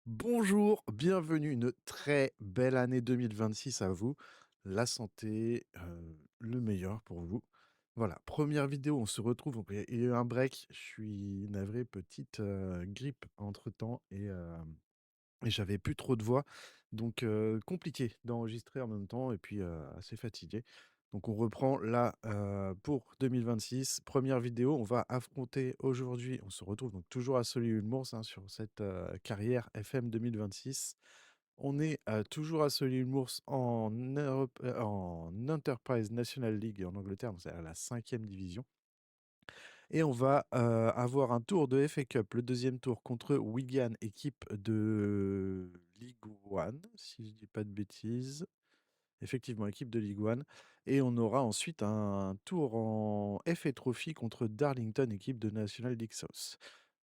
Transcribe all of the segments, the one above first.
Bonjour, bienvenue, une très belle année 2026 à vous. La santé, le meilleur pour vous. Voilà, première vidéo, on se retrouve. Donc, il y a eu un break. Je suis navré, petite grippe entre-temps et j'avais plus trop de voix. Donc, compliqué d'enregistrer en même temps et puis assez fatigué. Donc, on reprend là pour 2026. Première vidéo, on va affronter aujourd'hui, on se retrouve donc toujours à Solly-Humours sur cette carrière FM 2026. On est toujours à Solly-Humours en Enterprise National League en Angleterre, donc c'est à la 5e division. Et on va avoir un tour de FA Cup, le deuxième tour contre Wigan, équipe de Ligue 1, si je dis pas de bêtises. Effectivement, équipe de Ligue 1. Et on aura ensuite un tour en FA Trophy contre Darlington, équipe de National League South.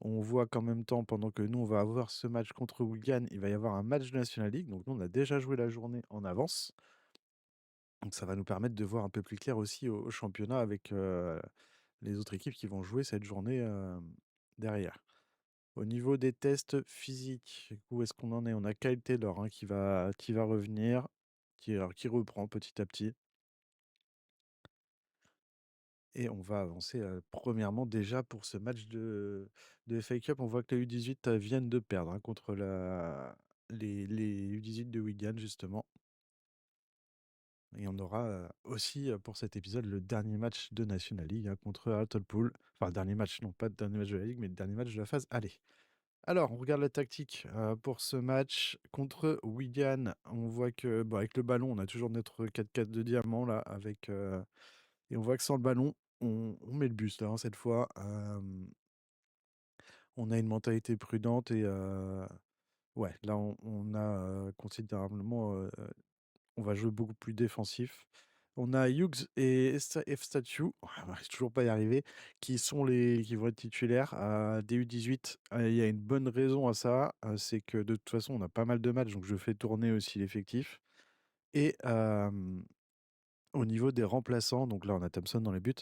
On voit qu'en même temps, pendant que nous, on va avoir ce match contre Wigan, il va y avoir un match de National League. Donc nous, on a déjà joué la journée en avance. Donc ça va nous permettre de voir un peu plus clair aussi au championnat avec les autres équipes qui vont jouer cette journée derrière. Au niveau des tests physiques, où est-ce qu'on en est? On a Kyle Taylor hein, qui va revenir, qui reprend petit à petit. Et on va avancer premièrement déjà pour ce match de FA Cup. On voit que les U18 viennent de perdre hein, contre les U18 de Wigan, justement. Et on aura aussi pour cet épisode le dernier match de National League hein, contre Hartlepool. Enfin, le dernier match, non pas le dernier match de la Ligue, mais le dernier match de la phase. Allez. Alors, on regarde la tactique pour ce match contre Wigan. On voit que, bon, avec le ballon, on a toujours notre 4-4 de diamant là, et on voit que sans le ballon, on met le buste là, hein, cette fois. On a une mentalité prudente et ouais, là, on a considérablement on va jouer beaucoup plus défensif. On a Hughes et Statue, on n'arrive toujours pas à y arriver, qui vont être titulaires des U18. Il y a une bonne raison à ça, c'est que de toute façon, on a pas mal de matchs, donc je fais tourner aussi l'effectif. Et au niveau des remplaçants, donc là, on a Thompson dans les buts,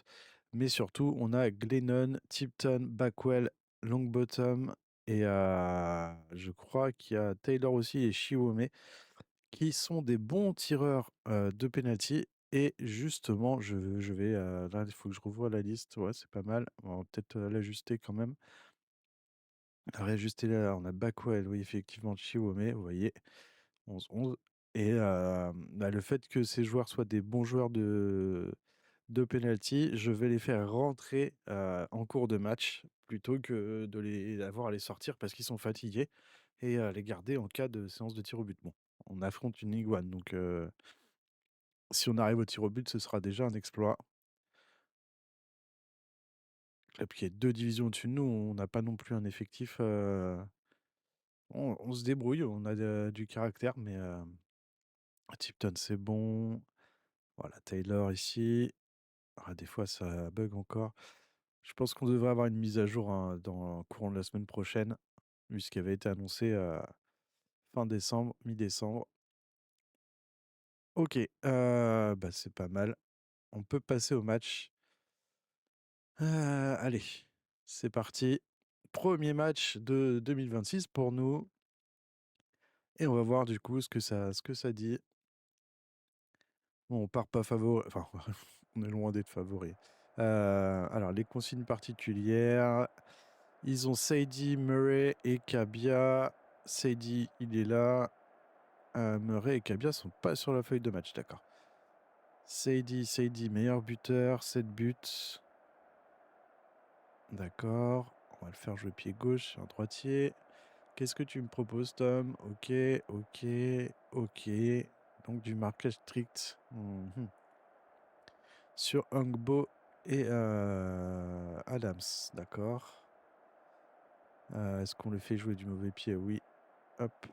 mais surtout, on a Glennon, Tipton, Backwell, Longbottom, et je crois qu'il y a Taylor aussi et Shiwome qui sont des bons tireurs de penalty. Et justement, je vais là, il faut que je revoie la liste. Ouais, c'est pas mal. On va peut-être l'ajuster quand même. Réajuster là, on a Backwell, oui, effectivement, Chiwome, vous voyez, 11-11. Et bah, le fait que ces joueurs soient des bons joueurs de penalty, je vais les faire rentrer en cours de match plutôt que de les avoir à les sortir parce qu'ils sont fatigués et les garder en cas de séance de tir au but. Bon, on affronte une Ligue 1, donc si on arrive au tir au but, ce sera déjà un exploit. Club qui est 2 divisions au-dessus de nous, on n'a pas non plus un effectif. On se débrouille, on a du caractère, mais Tipton, c'est bon. Voilà, Taylor ici. Ah, des fois, ça bug encore. Je pense qu'on devrait avoir une mise à jour hein, dans le courant de la semaine prochaine, vu ce qui avait été annoncé fin décembre, mi-décembre. Ok, bah, c'est pas mal. On peut passer au match. Allez, c'est parti. Premier match de 2026 pour nous. Et on va voir du coup ce que ça dit. Bon, on part pas favori. Enfin, on est loin d'être favori. Alors, les consignes particulières. Ils ont Sadie, Murray et Kabia. Sadie, il est là. Murray et Kabia sont pas sur la feuille de match, d'accord. Sadie, meilleur buteur, 7 buts. D'accord. On va le faire jouer pied gauche, un droitier. Qu'est-ce que tu me proposes, Tom? Ok. Donc du marquage strict. Sur Ungbo et Adams, d'accord. Est-ce qu'on le fait jouer du mauvais pied? Oui. Hop.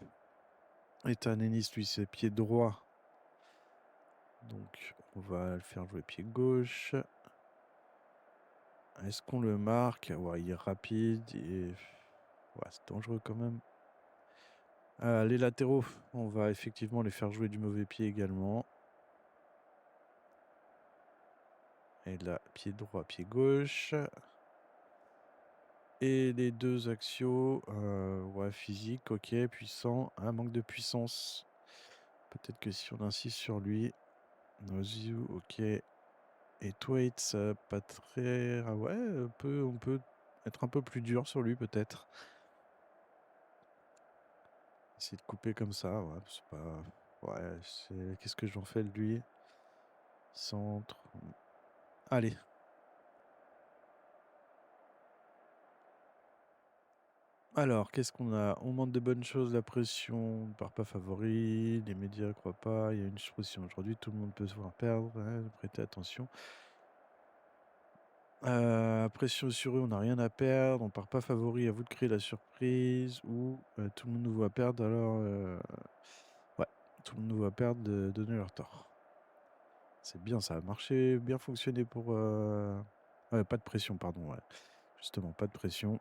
Ethan Ennis, lui, c'est pied droit. Donc, on va le faire jouer pied gauche. Est-ce qu'on le marque? Ouais, il est rapide. Ouais, c'est dangereux quand même. Les latéraux, on va effectivement les faire jouer du mauvais pied également. Et là, pied droit, pied gauche. Et les 2 axiaux, ouais, physique, OK, puissant. Ah, manque de puissance. Peut-être que si on insiste sur lui. Noziu, OK. Et Thwaites, pas très... Ah ouais, on peut être un peu plus dur sur lui, peut-être. Essayer de couper comme ça, ouais, c'est pas... Ouais, c'est... Qu'est-ce que j'en fais de lui? Centre... Allez. Alors, qu'est-ce qu'on a? On demande de bonnes choses, la pression, on ne part pas favori, les médias croient pas, il y a une pression aujourd'hui, tout le monde peut se voir perdre, ouais, prêtez attention. Pression sur eux, on n'a rien à perdre, on part pas favori, à vous de créer la surprise, ou tout le monde nous voit perdre, alors ouais, tout le monde nous voit perdre, de donner leur tort. C'est bien, ça a marché, bien fonctionné pour... Ouais, pas de pression, pardon, ouais. Justement, pas de pression.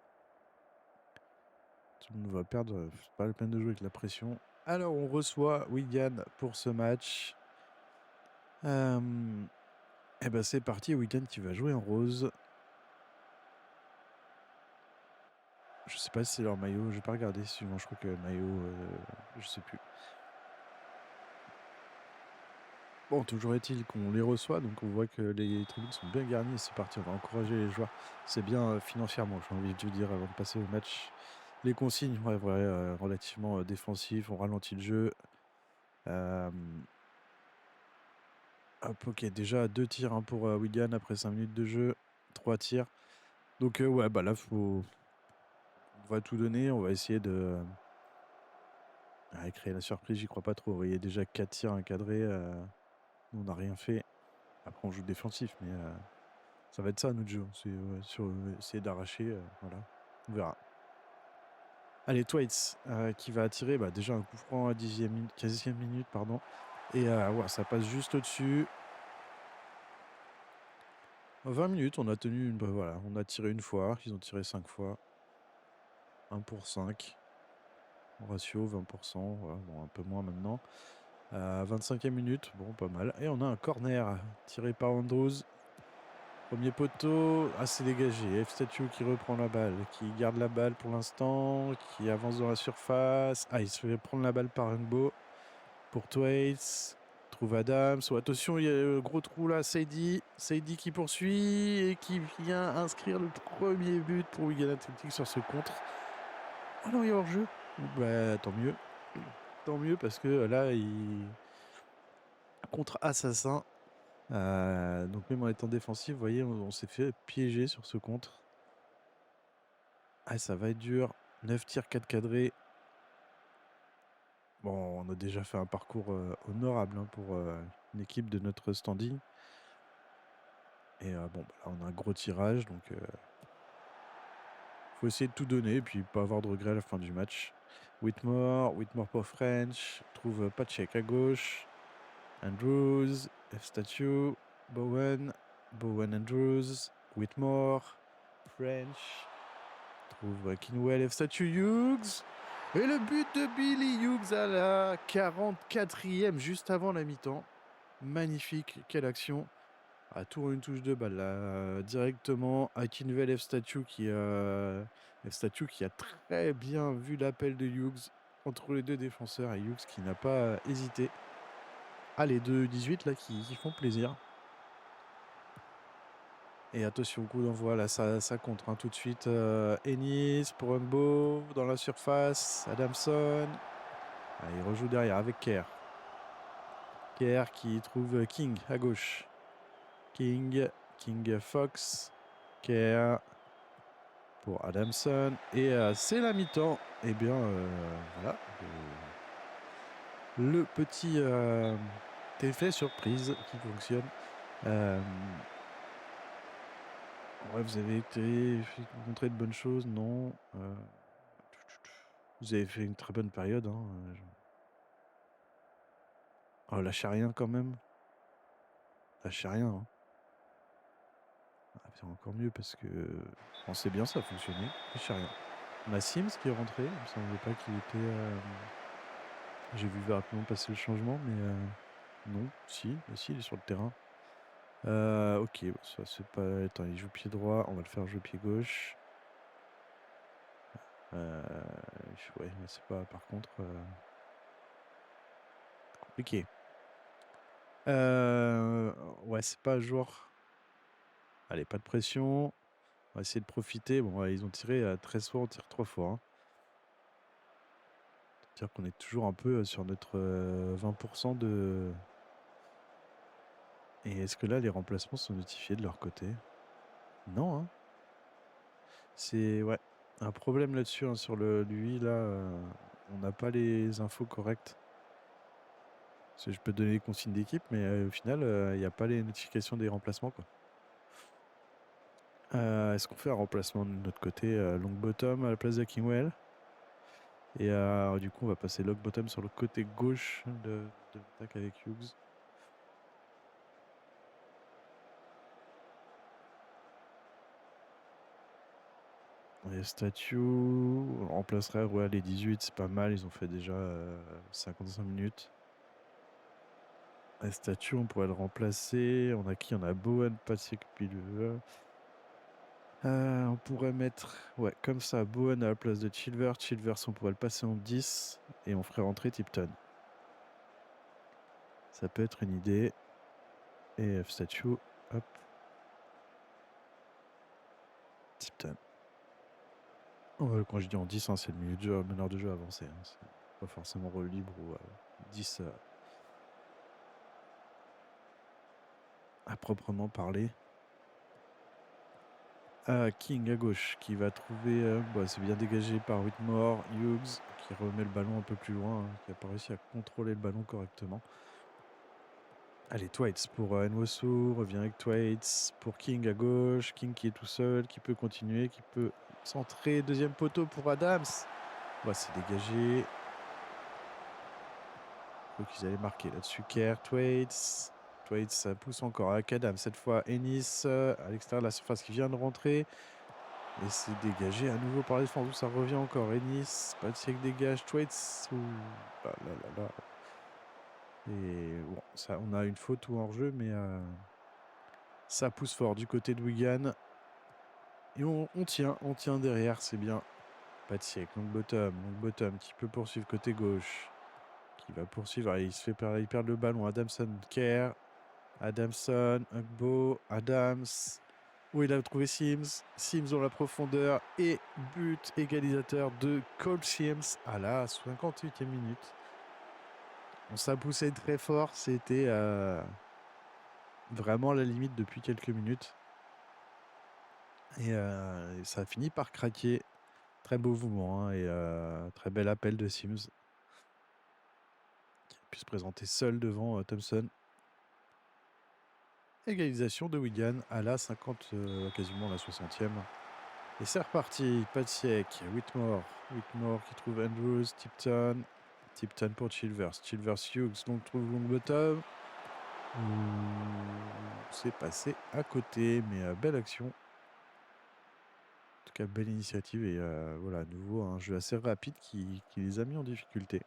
Tout le monde va perdre, c'est pas la peine de jouer avec la pression. Alors, on reçoit Wigan pour ce match. Et ben c'est parti, Wigan qui va jouer en rose. Je sais pas si c'est leur maillot, j'ai pas regardé suivant, je crois que maillot, je sais plus. Bon, toujours est-il qu'on les reçoit, donc on voit que les tribunes sont bien garnies. C'est parti, on va encourager les joueurs. C'est bien financièrement, j'ai envie de vous dire, avant de passer au match. Les consignes, ouais, relativement défensif, on ralentit le jeu. Hop, ok, déjà 2 tirs hein, pour Wigan après 5 minutes de jeu, 3 tirs. Donc ouais, bah là, on va tout donner, on va essayer de créer la surprise, j'y crois pas trop. Vous voyez déjà 4 tirs encadrés, nous on n'a rien fait. Après on joue défensif, mais ça va être ça notre jeu, c'est essayer d'arracher, voilà, on verra. Allez, Thwaites qui va attirer, bah, déjà un coup franc à 15e minute, pardon. Et ouais, ça passe juste au-dessus. 20 minutes, on a tenu bah, voilà, on a tiré une fois, ils ont tiré 5 fois. 1 pour 5. Ratio 20%, voilà, bon, un peu moins maintenant. 25e minute, bon, pas mal. Et on a un corner tiré par Andrews. Premier poteau, assez dégagé. F Statue qui reprend la balle, qui garde la balle pour l'instant, qui avance dans la surface. Ah, il se fait prendre la balle par Ngbo. Pour Thwaites, trouve Adams. Oh, attention, il y a le gros trou là, Saidi. Saidi qui poursuit et qui vient inscrire le premier but pour Wigan Athletic sur ce contre. Oh non, il y a hors-jeu. Bah, tant mieux. Tant mieux parce que là, il... Contre assassin. Donc même en étant défensif, vous voyez, on s'est fait piéger sur ce contre. Ah, ça va être dur. 9 tirs, 4 cadrés. Bon, on a déjà fait un parcours honorable hein, pour une équipe de notre standing. Et bon, bah, là, on a un gros tirage, donc faut essayer de tout donner et puis pas avoir de regrets à la fin du match. Whitmore pour French, trouve Pacek à gauche, Andrews, F Statue, Bowen Andrews, Whitmore, French, trouve Kinwell, F Statue, Hughes, et le but de Billy Hughes à la 44e, juste avant la mi-temps. Magnifique, quelle action. À tour une touche de balle là, directement à Kinwell F Statue qui a très bien vu l'appel de Hughes entre les deux défenseurs et Hughes qui n'a pas hésité. Ah, les 2-18 là qui font plaisir. Et attention, coup d'envoi là, ça contre hein, tout de suite. Ennis pour Ngbo dans la surface. Adamson. Ah, il rejoue derrière avec Kerr. Kerr qui trouve King à gauche. King Fox. Kerr pour Adamson. Et c'est la mi-temps. Et bien, voilà. Le petit effet surprise qui fonctionne. Ouais, vous avez été montré de bonnes choses, non. Vous avez fait une très bonne période. Hein. Oh, lâchez rien quand même. Lâchez rien. Hein. Ah, c'est encore mieux parce que on sait bien ça a fonctionné. Lâchez rien. On a Sims qui est rentré. Il me semblait pas qu'il était. J'ai vu rapidement passer le changement, mais non. Si, il est sur le terrain. Ok, ça c'est pas. Attends, il joue pied droit. On va le faire jouer pied gauche. Ouais, mais c'est pas, par contre, compliqué. Ouais, c'est pas un joueur. Allez, pas de pression. On va essayer de profiter. Bon, ouais, ils ont tiré 13 fois, on tire 3 fois. Hein. C'est-à-dire qu'on est toujours un peu sur notre 20% de... Et est-ce que là, les remplacements sont notifiés de leur côté? Non, hein. C'est... Ouais. Un problème là-dessus, hein, sur lui, là, on n'a pas les infos correctes. Parce que je peux donner les consignes d'équipe, mais au final, il n'y a pas les notifications des remplacements, quoi. Est-ce qu'on fait un remplacement de notre côté long bottom à la place de Kingwell? Et du coup, on va passer lock bottom sur le côté gauche de l'attaque avec Hughes. Et statue, on remplacerait ouais, les 18, c'est pas mal, ils ont fait déjà 55 minutes. Les statue, on pourrait le remplacer. On a qui? On a Bowen, Patrick, Pileux. On pourrait mettre, ouais, comme ça, Bowen à la place de Chilvers. Chilvers, on pourrait le passer en 10 et on ferait rentrer Tipton. Ça peut être une idée. Et F statue, hop. Tipton. Quand je dis en 10, hein, c'est le milieu de jeu, meneur de jeu avancé. Hein. C'est pas forcément rôle libre ou 10 à proprement parler. King à gauche qui va trouver. C'est bien dégagé par Whitmore. Hughes qui remet le ballon un peu plus loin, hein, qui n'a pas réussi à contrôler le ballon correctement. Allez, Twaits pour Nwosu, revient avec Twaits pour King à gauche. King qui est tout seul, qui peut continuer, qui peut centrer. Deuxième poteau pour Adams. C'est dégagé. Je crois qu'ils allaient marquer là-dessus. Kerr, Twaits. Twaits, ça pousse encore avec Adam. Cette fois, Ennis à l'extérieur de la surface qui vient de rentrer. Et c'est dégagé à nouveau par la défense. Où ça revient encore. Ennis, pas de siècle dégage. Twaits. Là, là, là, là. Et bon, ça, on a une faute ou hors-jeu, mais ça pousse fort du côté de Wigan. Et on tient derrière, c'est bien. Pas de siècle. Long bottom qui peut poursuivre côté gauche. Qui va poursuivre. Allez, il perd le ballon. Adamson, Kerr. Adamson, Ugbo, Adams. Où il a trouvé Sims. Sims dans la profondeur. Et but égalisateur de Cole Sims à la 58e minute. On s'est poussé très fort. C'était vraiment à la limite depuis quelques minutes. Et ça a fini par craquer. Très beau mouvement. Hein, et très bel appel de Sims. Qui a pu se présenter seul devant Thompson. Égalisation de Wigan à la 50, quasiment la 60e. Et c'est reparti, pas de siècle. Whitmore qui trouve Andrews, Tipton pour Chilvers. Chilvers Hughes, donc trouve Longbottom. C'est passé à côté, mais belle action. En tout cas, belle initiative. Et voilà, à nouveau, un jeu assez rapide qui les a mis en difficulté.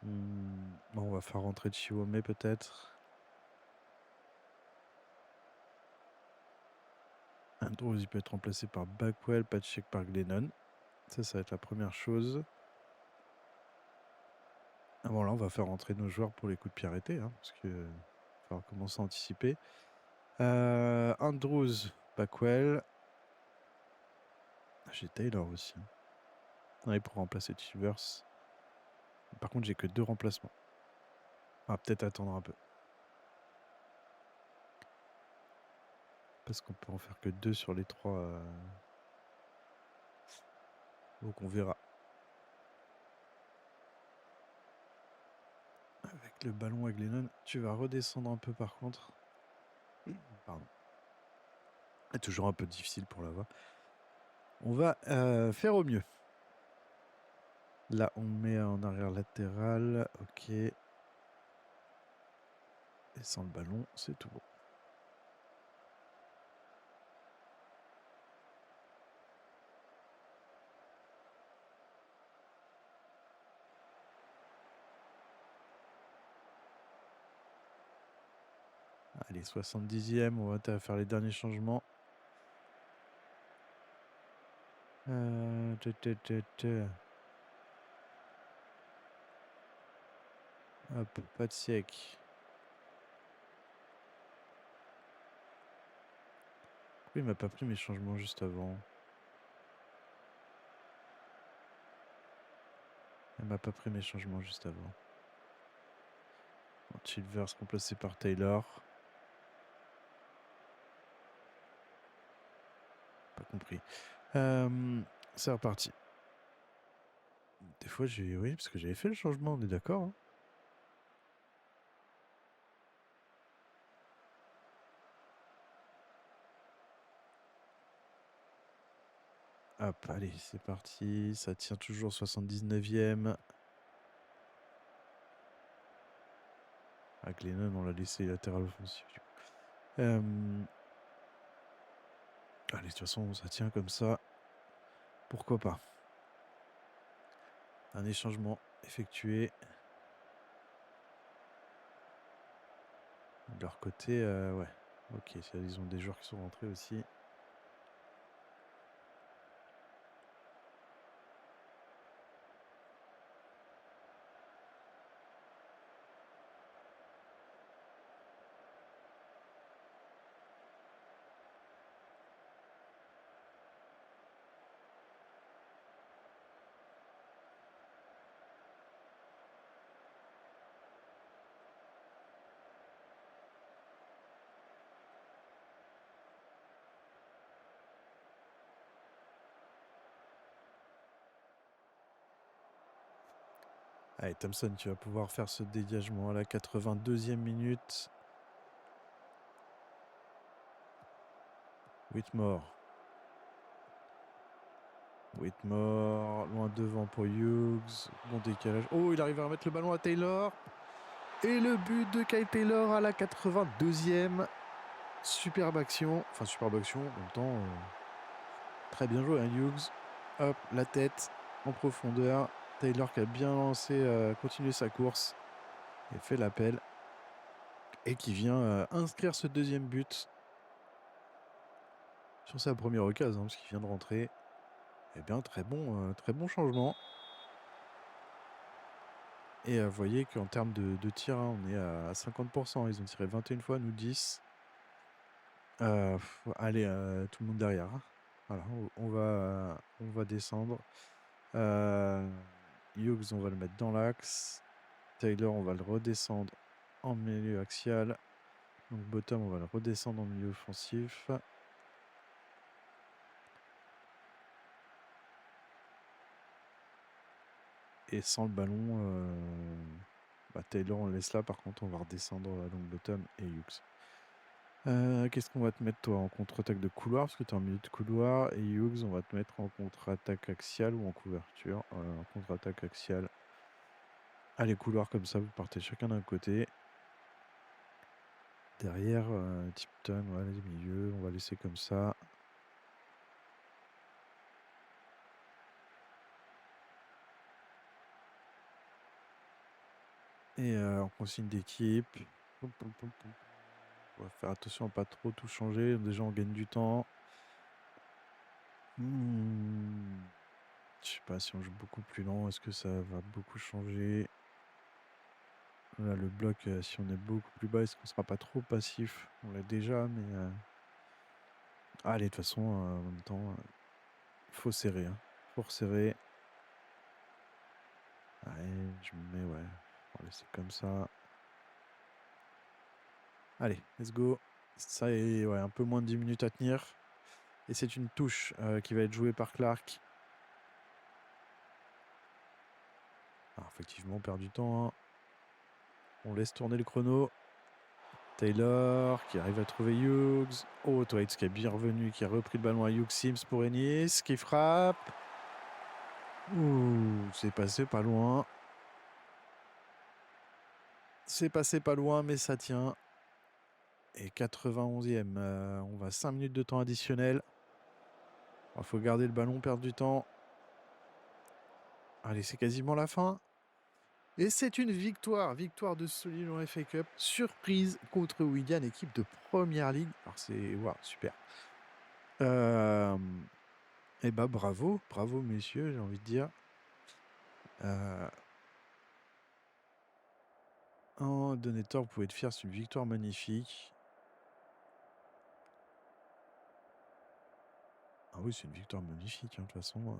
Bon, on va faire rentrer Chiwome peut-être. Andrews, il peut être remplacé par Backwell, Patchek par Glennon. Ça va être la première chose. Bon, là, on va faire rentrer nos joueurs pour les coups de pied arrêtés, hein, parce que va falloir commencer à anticiper. Andrews, Backwell. J'ai Taylor aussi. Ouais, pour remplacer Chivers. Par contre, j'ai que 2 remplacements. On va peut-être attendre un peu. Parce qu'on peut en faire que 2 sur les 3. Donc on verra. Avec le ballon à Glennon, tu vas redescendre un peu par contre. Pardon. C'est toujours un peu difficile pour l'avoir. On va faire au mieux. Là, on met en arrière latéral. Ok. Et sans le ballon, c'est tout bon. Allez, 70e, on va faire les derniers changements. Hop, pas de siècle. Pourquoi il m'a pas pris mes changements juste avant? Il m'a pas pris mes changements juste avant. Chilvers remplacé par Taylor. Pas compris. C'est reparti. Des fois, j'ai... Oui, parce que j'avais fait le changement, on est d'accord, hein. Hop, allez, c'est parti. Ça tient toujours 79e. Ah, Glennon, on l'a laissé latéral offensif. Allez, de toute façon, ça tient comme ça. Pourquoi pas? Un échangement effectué. De leur côté, ouais. Ok, ils ont des joueurs qui sont rentrés aussi. Allez, Thompson, tu vas pouvoir faire ce dégagement à la 82e minute. Whitmore. Loin devant pour Hughes. Bon décalage. Oh, il arrive à remettre le ballon à Taylor. Et le but de Kyle Taylor à la 82e. Superbe action. Enfin, superbe action. En même temps, très bien joué, hein, Hughes. Hop, la tête en profondeur. Taylor qui a bien lancé, continué sa course. Et fait l'appel. Et qui vient inscrire ce deuxième but. Sur sa première occasion, parce qu'il vient de rentrer. Eh bien, très bon changement. Et vous voyez qu'en termes de tir, hein, on est à 50%. Ils ont tiré 21 fois, nous 10. Allez, tout le monde derrière, hein. Voilà, on va descendre. Hughes, on va le mettre dans l'axe. Taylor, on va le redescendre en milieu axial. Donc Bottom, on va le redescendre en milieu offensif. Et sans le ballon, Taylor, on le laisse là. Par contre, on va redescendre donc Bottom et Hughes. Qu'est-ce qu'on va te mettre, toi, en contre-attaque de couloir? Parce que tu es en milieu de couloir. Et Hughes, on va te mettre en contre-attaque axiale ou en couverture. En contre-attaque axiale. Allez, couloir comme ça, vous partez chacun d'un côté. Derrière, Tipton, ouais, les milieux, on va laisser comme ça. Et en consigne d'équipe. On va faire attention à pas trop tout changer. Déjà, on gagne du temps. Je sais pas si on joue beaucoup plus lent. Est-ce que ça va beaucoup changer? Là, le bloc, si on est beaucoup plus bas, est-ce qu'on sera pas trop passif? On l'a déjà, mais... Allez, de toute façon, en même temps, faut serrer. Hein. Faut resserrer. Allez, je me mets, ouais. On va laisser comme ça. Allez, let's go. Ça est, ouais, un peu moins de 10 minutes à tenir. Et c'est une touche qui va être jouée par Clark. Ah, effectivement, on perd du temps. Hein. On laisse tourner le chrono. Taylor qui arrive à trouver Hughes. Oh, Thwaites qui est bien revenu, qui a repris le ballon à Hughes. Sims pour Ennis qui frappe. Ouh, c'est passé pas loin. C'est passé pas loin, mais ça tient. Et 91e, on va 5 minutes de temps additionnel. Il faut garder le ballon, perdre du temps. Allez, c'est quasiment la fin. Et c'est une victoire de Solilon en FA Cup. Surprise contre Wigan, équipe de Première Ligue. Alors c'est wow, super. Eh bah, bravo, bravo messieurs, j'ai envie de dire. Heu, oh, Donator, vous pouvez être fiers, c'est une victoire magnifique. Ah oui, c'est une victoire magnifique, hein, de toute façon,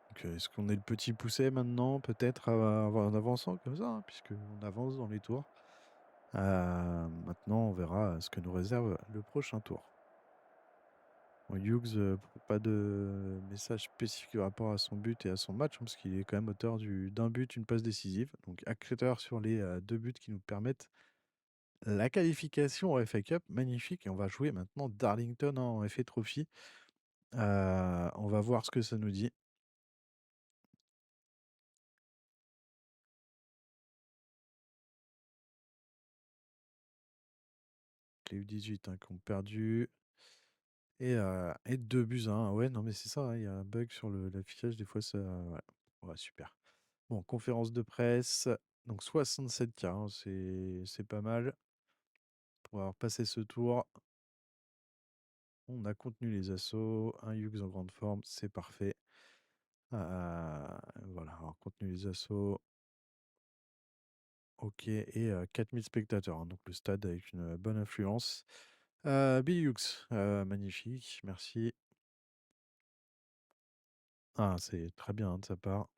donc est-ce qu'on est le petit poucet maintenant, peut-être, en avançant comme ça, hein, puisqu'on avance dans les tours? Maintenant, on verra ce que nous réserve le prochain tour. Bon, Hughes, pas de message spécifique par rapport à son but et à son match, hein, parce qu'il est quand même auteur d'un but, une passe décisive. Donc, acteur sur les 2 buts qui nous permettent la qualification en FA Cup. Magnifique. Et on va jouer maintenant Darlington en FA Trophy. On va voir ce que ça nous dit. Les U18 hein, qui ont perdu. Et 2 buts à 1. Ouais, non, mais c'est ça, hein, il y a un bug sur l'affichage. Des fois, ça. Ouais. Ouais, super. Bon, conférence de presse. Donc 67K, hein, c'est pas mal. Pour avoir passé ce tour, on a contenu les assauts. Un Hughes en grande forme, c'est parfait. Voilà, alors contenu les assauts. Ok, et 4000 spectateurs, hein, donc le stade avec une bonne influence. Billy Hughes, magnifique, merci. Ah, c'est très bien hein, de sa part.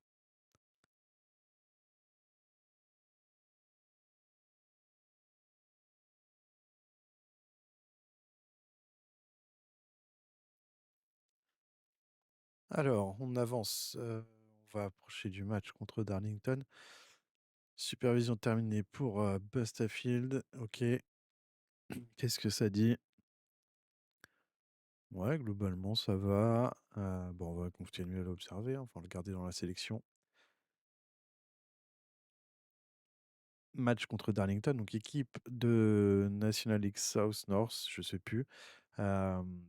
Alors, on avance. On va approcher du match contre Darlington. Supervision terminée pour Bustafield. Ok. Qu'est-ce que ça dit? Ouais, globalement, ça va. Bon, on va continuer à l'observer, hein, enfin, le garder dans la sélection. Match contre Darlington, donc équipe de National League South North, je sais plus.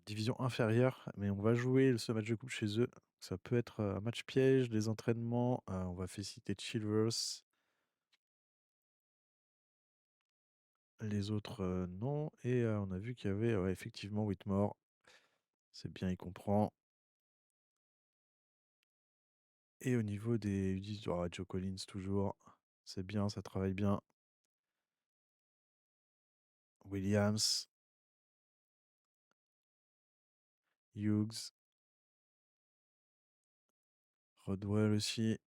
Division inférieure, mais on va jouer ce match de coupe chez eux. Ça peut être un match piège, des entraînements. On va féliciter Chilvers. Les autres, non. Et on a vu qu'il y avait ouais, effectivement Whitmore. C'est bien, il comprend. Et au niveau des U10, Joe Collins toujours. C'est bien, ça travaille bien. Williams, Hughes, Rodwell aussi.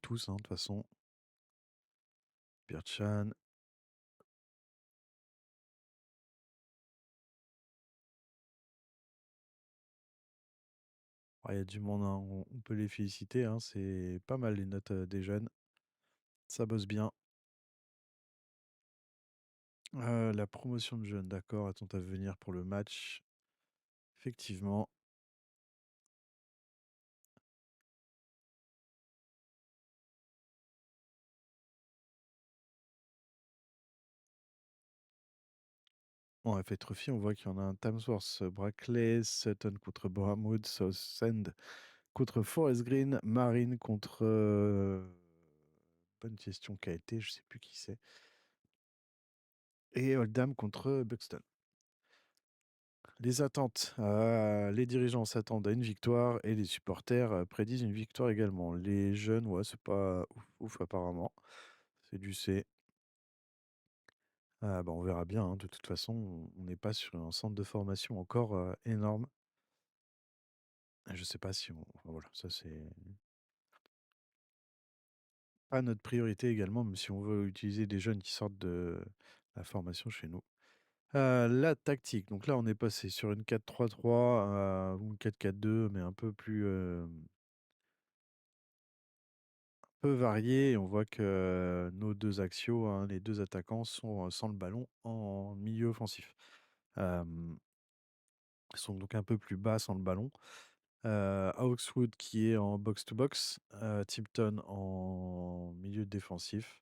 Tous, hein, de toute façon. Birchan. Il y a du monde, hein, on peut les féliciter. Hein, c'est pas mal les notes des jeunes. Ça bosse bien. La promotion de jeunes, d'accord. Attends à venir pour le match. Effectivement. Bon, FA Trophy, on voit qu'il y en a un Tamsworth, Brackley, Sutton contre Bournemouth, Southend contre Forest Green, Marine contre. Bonne question qui a été, je sais plus qui c'est. Et Oldham contre Buxton. Les attentes, les dirigeants s'attendent à une victoire et les supporters prédisent une victoire également. Les jeunes, ouais, c'est pas ouf, ouf apparemment. C'est du C. Bah, on verra bien. Hein. De toute façon, on n'est pas sur un centre de formation encore énorme. Je sais pas si on. Enfin, voilà, ça c'est pas notre priorité également, même si on veut utiliser des jeunes qui sortent de la formation chez nous. La tactique. Donc là, on est passé sur une 4-3-3 ou une 4-4-2, mais un peu plus peu varié. Et on voit que nos deux axiaux, hein, les deux attaquants, sont sans le ballon en milieu offensif. Euh, Ils sont donc un peu plus bas sans le ballon. Hawkswood qui est en box-to-box. Tipton en milieu défensif.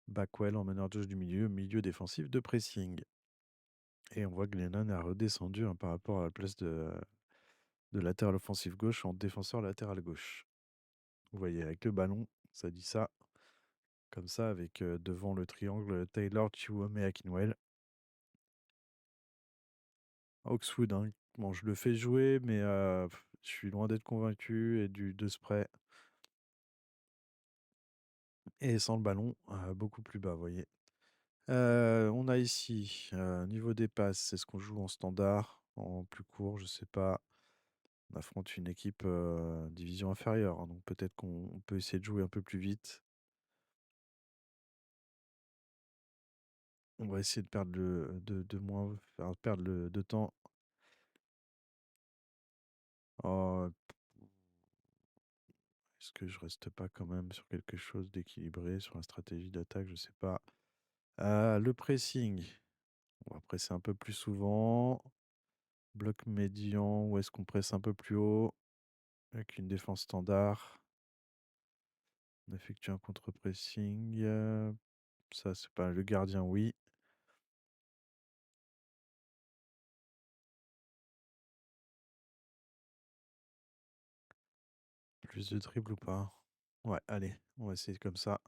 Backwell en meneur de jeu du milieu, milieu défensif de pressing. Et on voit que Glennon a redescendu hein, par rapport à la place de latéral offensif gauche en défenseur latéral gauche. Vous voyez, avec le ballon, ça dit ça. Comme ça, avec devant le triangle Taylor, Chiwame et Akinwell. Oxwood, hein. Bon, je le fais jouer, mais je suis loin d'être convaincu. Et de spray. Et sans le ballon, beaucoup plus bas, vous voyez. On a ici, niveau des passes, est-ce qu'on joue en standard, en plus court, je sais pas. On affronte une équipe division inférieure, hein, donc peut-être qu'on peut essayer de jouer un peu plus vite. On va essayer de perdre de moins faire perdre de temps. Oh, est-ce que je reste pas quand même sur quelque chose d'équilibré, sur la stratégie d'attaque, je sais pas. Le pressing, on va presser un peu plus souvent. Bloc médian, où est-ce qu'on presse un peu plus haut avec une défense standard. On effectue un contre-pressing. Ça, c'est pas le gardien, oui. Plus de dribble ou pas? Ouais, allez, on va essayer comme ça.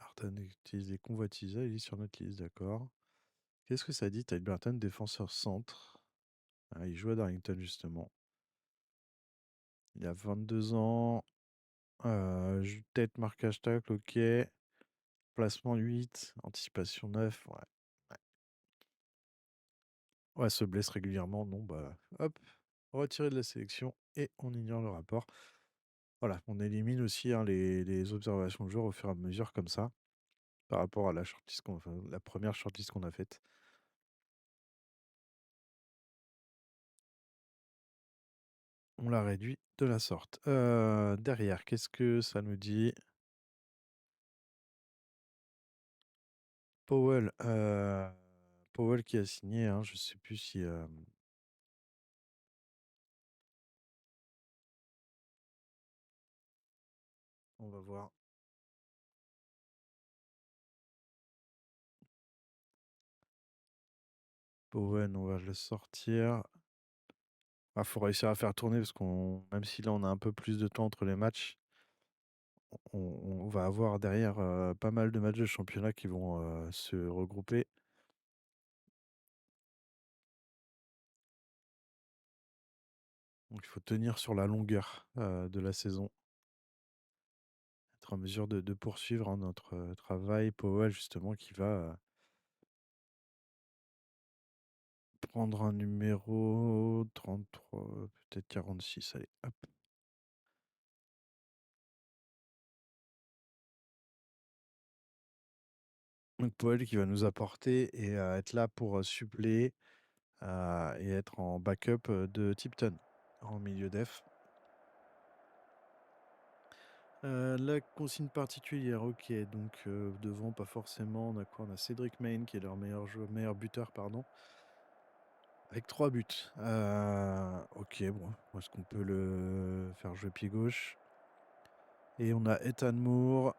Barton utilise les convoitises, il est sur notre liste, d'accord. Qu'est-ce que ça dit, Tyle Burton, défenseur centre? Ah, il joue à Darlington, justement. Il a 22 ans. Tête, marquage, tacle, ok. Placement 8, anticipation 9, ouais. Ouais, se blesse régulièrement, non, bah, hop, retiré de la sélection et on ignore le rapport. Voilà, on élimine aussi hein, les observations de joueurs au fur et à mesure comme ça, par rapport à la shortlist enfin, la première shortlist qu'on a faite. On l'a réduit de la sorte. Derrière, qu'est-ce que ça nous dit? Powell, Powell qui a signé, hein, je sais plus si... on va voir. Powell, on va le sortir. Ah, faut réussir à faire tourner parce qu'on, même si là on a un peu plus de temps entre les matchs, on va avoir derrière pas mal de matchs de championnat qui vont se regrouper. Donc il faut tenir sur la longueur de la saison. Être en mesure de poursuivre hein, notre travail. Powell justement qui va prendre un numéro 33, peut-être 46. Allez, hop. Donc Powell qui va nous apporter et être là pour suppléer et être en backup de Tipton en milieu def. La consigne particulière, ok, donc devant pas forcément, on a quoi? On a Cédric Main qui est leur meilleur buteur, pardon, avec 3 buts. Ok, bon, est-ce qu'on peut le faire jouer pied gauche? Et on a Ethan Moore.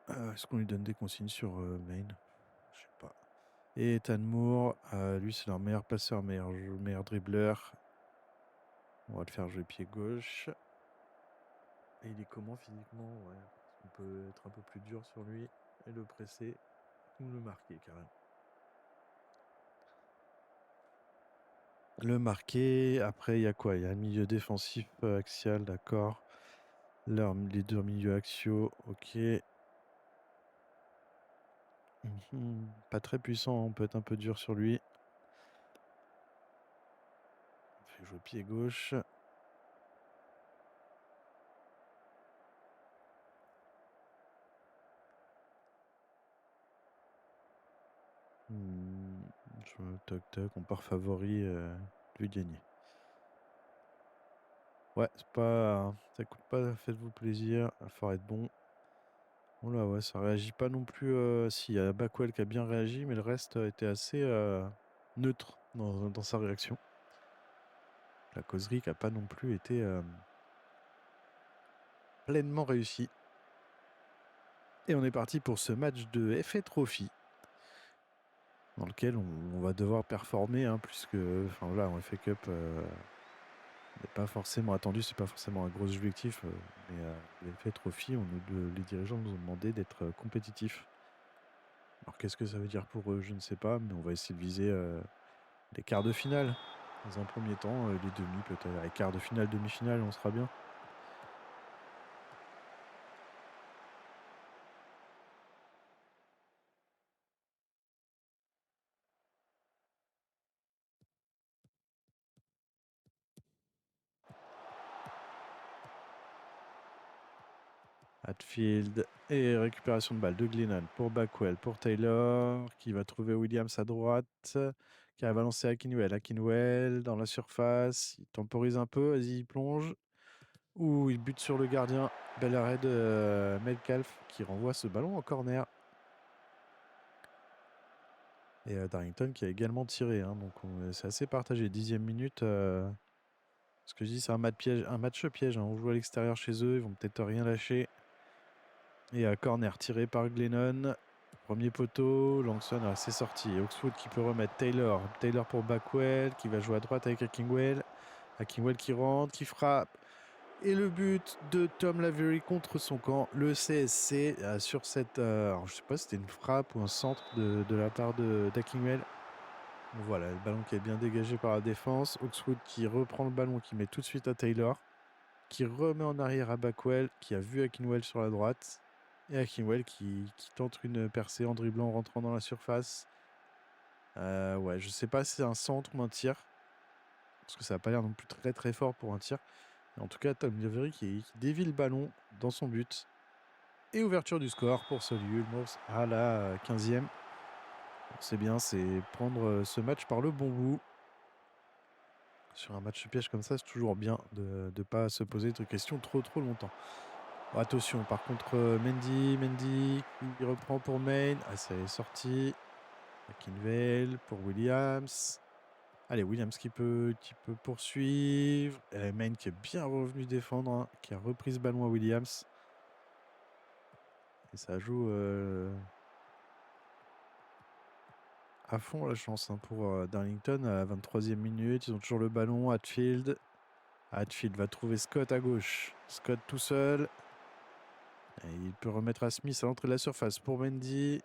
Est-ce qu'on lui donne des consignes sur Main? Je sais pas. Et Ethan Moore, lui c'est leur meilleur passeur, meilleur dribbleur. On va le faire jouer pied gauche. Et il est comment physiquement? Ouais. On peut être un peu plus dur sur lui et le presser ou le marquer carrément. Le marquer, après il y a quoi? Il y a un milieu défensif axial, d'accord. Les deux milieux axiaux, ok. Pas très puissant, on peut être un peu dur sur lui. On fait jouer pied gauche. Toc toc, on part favori, lui gagner. Ouais, c'est pas. Ça coûte pas, faites-vous plaisir, il va falloir être bon. Oh là ouais, ça réagit pas non plus. Si, il y a Backwell qui a bien réagi, mais le reste était assez neutre dans sa réaction. La causerie qui a pas non plus été pleinement réussie. Et on est parti pour ce match de FA Trophy, dans lequel on va devoir performer, hein, puisque, enfin voilà, en FA Cup, C'est pas forcément attendu, c'est pas forcément un gros objectif, mais l'effet trophy, les dirigeants nous ont demandé d'être compétitifs. Alors qu'est-ce que ça veut dire pour eux? Je ne sais pas, mais on va essayer de viser les quarts de finale. Dans un premier temps, les demi peut-être. Les quarts de finale, demi-finale, on sera bien. Hatfield et récupération de balle de Glennon pour Backwell, pour Taylor, qui va trouver Williams à droite, qui arrive à lancer Akinwell. Akinwell dans la surface, il temporise un peu, vas-y, il plonge. Ouh, il bute sur le gardien. Bel arrêt de Metcalf qui renvoie ce ballon en corner. Et Darrington qui a également tiré, hein, donc c'est assez partagé. 10e minute. Ce que je dis, c'est un match piège. Hein. On joue à l'extérieur chez eux, ils vont peut-être rien lâcher. Et corner tiré par Glennon. Premier poteau, Langson, c'est sorti. Oxwood qui peut remettre Taylor. Taylor pour Backwell qui va jouer à droite avec Akingwell. Akingwell qui rentre, qui frappe. Et le but de Tom Lavery contre son camp, le CSC, sur cette... alors je sais pas si c'était une frappe ou un centre de la part d'Akingwell. Voilà, le ballon qui est bien dégagé par la défense. Oxwood qui reprend le ballon, qui met tout de suite à Taylor. Qui remet en arrière à Backwell, qui a vu Akingwell sur la droite. Et Akingwell qui tente une percée en dribblant, en rentrant dans la surface. Ouais, je sais pas si c'est un centre ou un tir. Parce que ça n'a pas l'air non plus très très fort pour un tir. En tout cas, Tom Lavery qui dévie le ballon dans son but. Et ouverture du score pour Ulmos à la 15e. C'est bien, c'est prendre ce match par le bon bout. Sur un match piège comme ça, c'est toujours bien de ne pas se poser de questions trop longtemps. Oh, attention, par contre, Mendy qui reprend pour Main. Ah, ça est sorti. Akinvale pour Williams. Allez, Williams qui peut poursuivre. Et Main qui est bien revenu défendre, hein, qui a repris ce ballon à Williams. Et ça joue à fond la chance, hein, pour Darlington à la 23e minute. Ils ont toujours le ballon. Hatfield. Hatfield va trouver Scott à gauche. Scott tout seul. Et il peut remettre à Smith à l'entrée de la surface pour Mendy.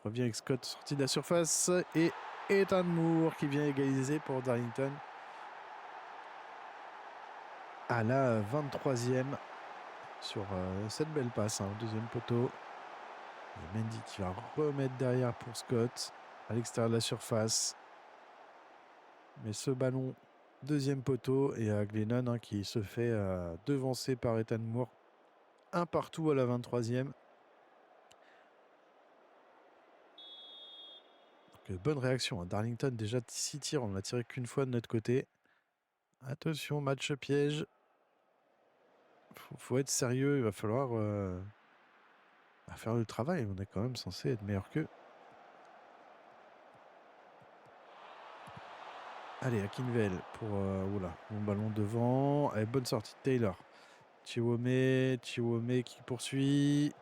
Revient avec Scott sorti de la surface. Et Ethan Moore qui vient égaliser pour Darlington. À la 23e. Sur cette belle passe, hein, deuxième poteau. Et Mendy qui va remettre derrière pour Scott. À l'extérieur de la surface. Mais ce ballon, deuxième poteau. Et Glennon, hein, qui se fait devancer par Ethan Moore. Un partout à la 23e. Donc, bonne réaction. Hein. Darlington, déjà 6 tirs. On n'a tiré qu'une fois de notre côté. Attention, match piège. Faut être sérieux. Il va falloir faire le travail. On est quand même censé être meilleur qu'eux. Allez, Akinvel pour... oula, mon ballon devant. Allez, bonne sortie de Taylor. Chiwome qui poursuit.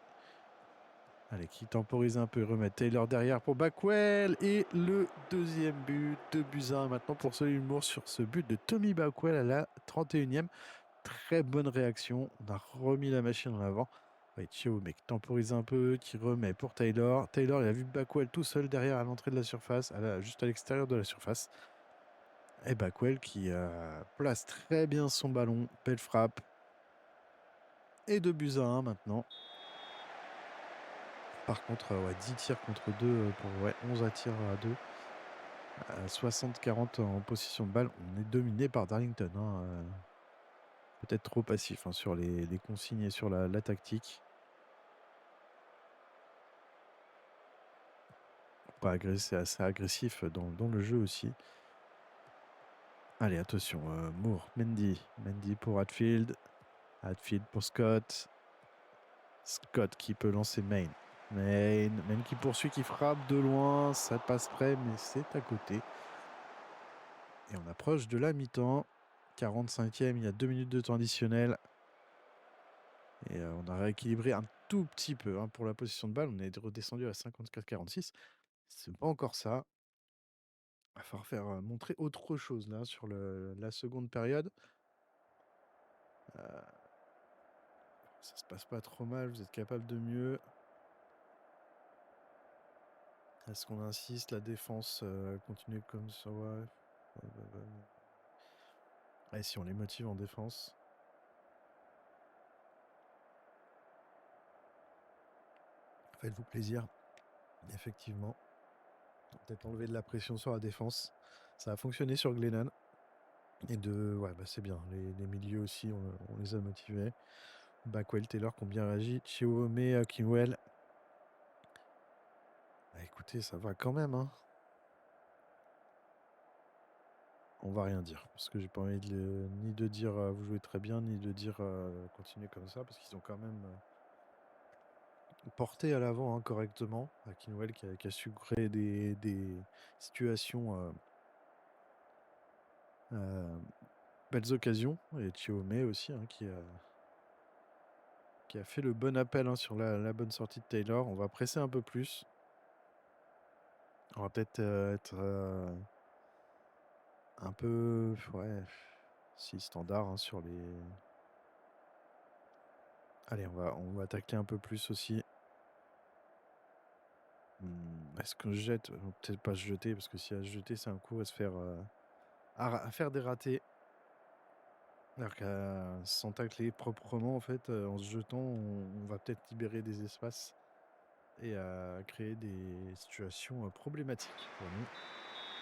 Allez, qui temporise un peu. Remet Taylor derrière pour Backwell. Et le deuxième but, 2-1 maintenant pour Solhumour sur ce but de Tommy Backwell à la 31e. Très bonne réaction. On a remis la machine en avant. Chiwome qui temporise un peu, qui remet pour Taylor. Taylor, il a vu Backwell tout seul derrière à l'entrée de la surface, juste à l'extérieur de la surface. Et Backwell qui place très bien son ballon. Belle frappe. Et 2-1 maintenant. Par contre, 10 tirs contre 2 pour 11 à tirs à 2. 60-40 en position de balle. On est dominé par Darlington. Hein, peut-être trop passif, hein, sur les consignes et sur la tactique. Pas agressif, assez agressif dans le jeu aussi. Allez, attention. Moore, Mendy pour Hatfield. Hatfield pour Scott. Scott qui peut lancer Main. Main qui poursuit, qui frappe de loin. Ça passe près, mais c'est à côté. Et on approche de la mi-temps. 45e, il y a 2 minutes de temps additionnel. Et on a rééquilibré un tout petit peu, hein, pour la position de balle. On est redescendu à 54-46. C'est pas encore ça. Il va falloir faire montrer autre chose là sur la seconde période. Ça se passe pas trop mal, vous êtes capable de mieux. Est-ce qu'on insiste? La défense continue comme ça, ouais. Et si on les motive en défense. Faites-vous plaisir. Effectivement. Peut-être enlever de la pression sur la défense. Ça a fonctionné sur Glennon. Et ouais, bah c'est bien. Les milieux aussi, on les a motivés. Backwell, Taylor qui ont bien réagi. Chiomé, Kinwell. Bah écoutez, ça va quand même, hein. On va rien dire. Parce que j'ai pas envie ni de dire vous jouez très bien, ni de dire continuez comme ça. Parce qu'ils ont quand même porté à l'avant hein, correctement. Kinwell qui a su créer des situations, belles occasions. Et Chiomé aussi hein, qui a fait le bon appel hein, sur la bonne sortie de Taylor. On va presser un peu plus. On va peut-être être un peu, ouais, si standard hein, sur les... Allez, on va tacler un peu plus aussi. Est-ce qu'on se jette? Peut-être pas se jeter, parce que si à se jeter, c'est un coup à se faire... à faire des ratés. Alors qu'à s'en tacler proprement, en fait, en se jetant, on va peut-être libérer des espaces et à créer des situations problématiques pour nous.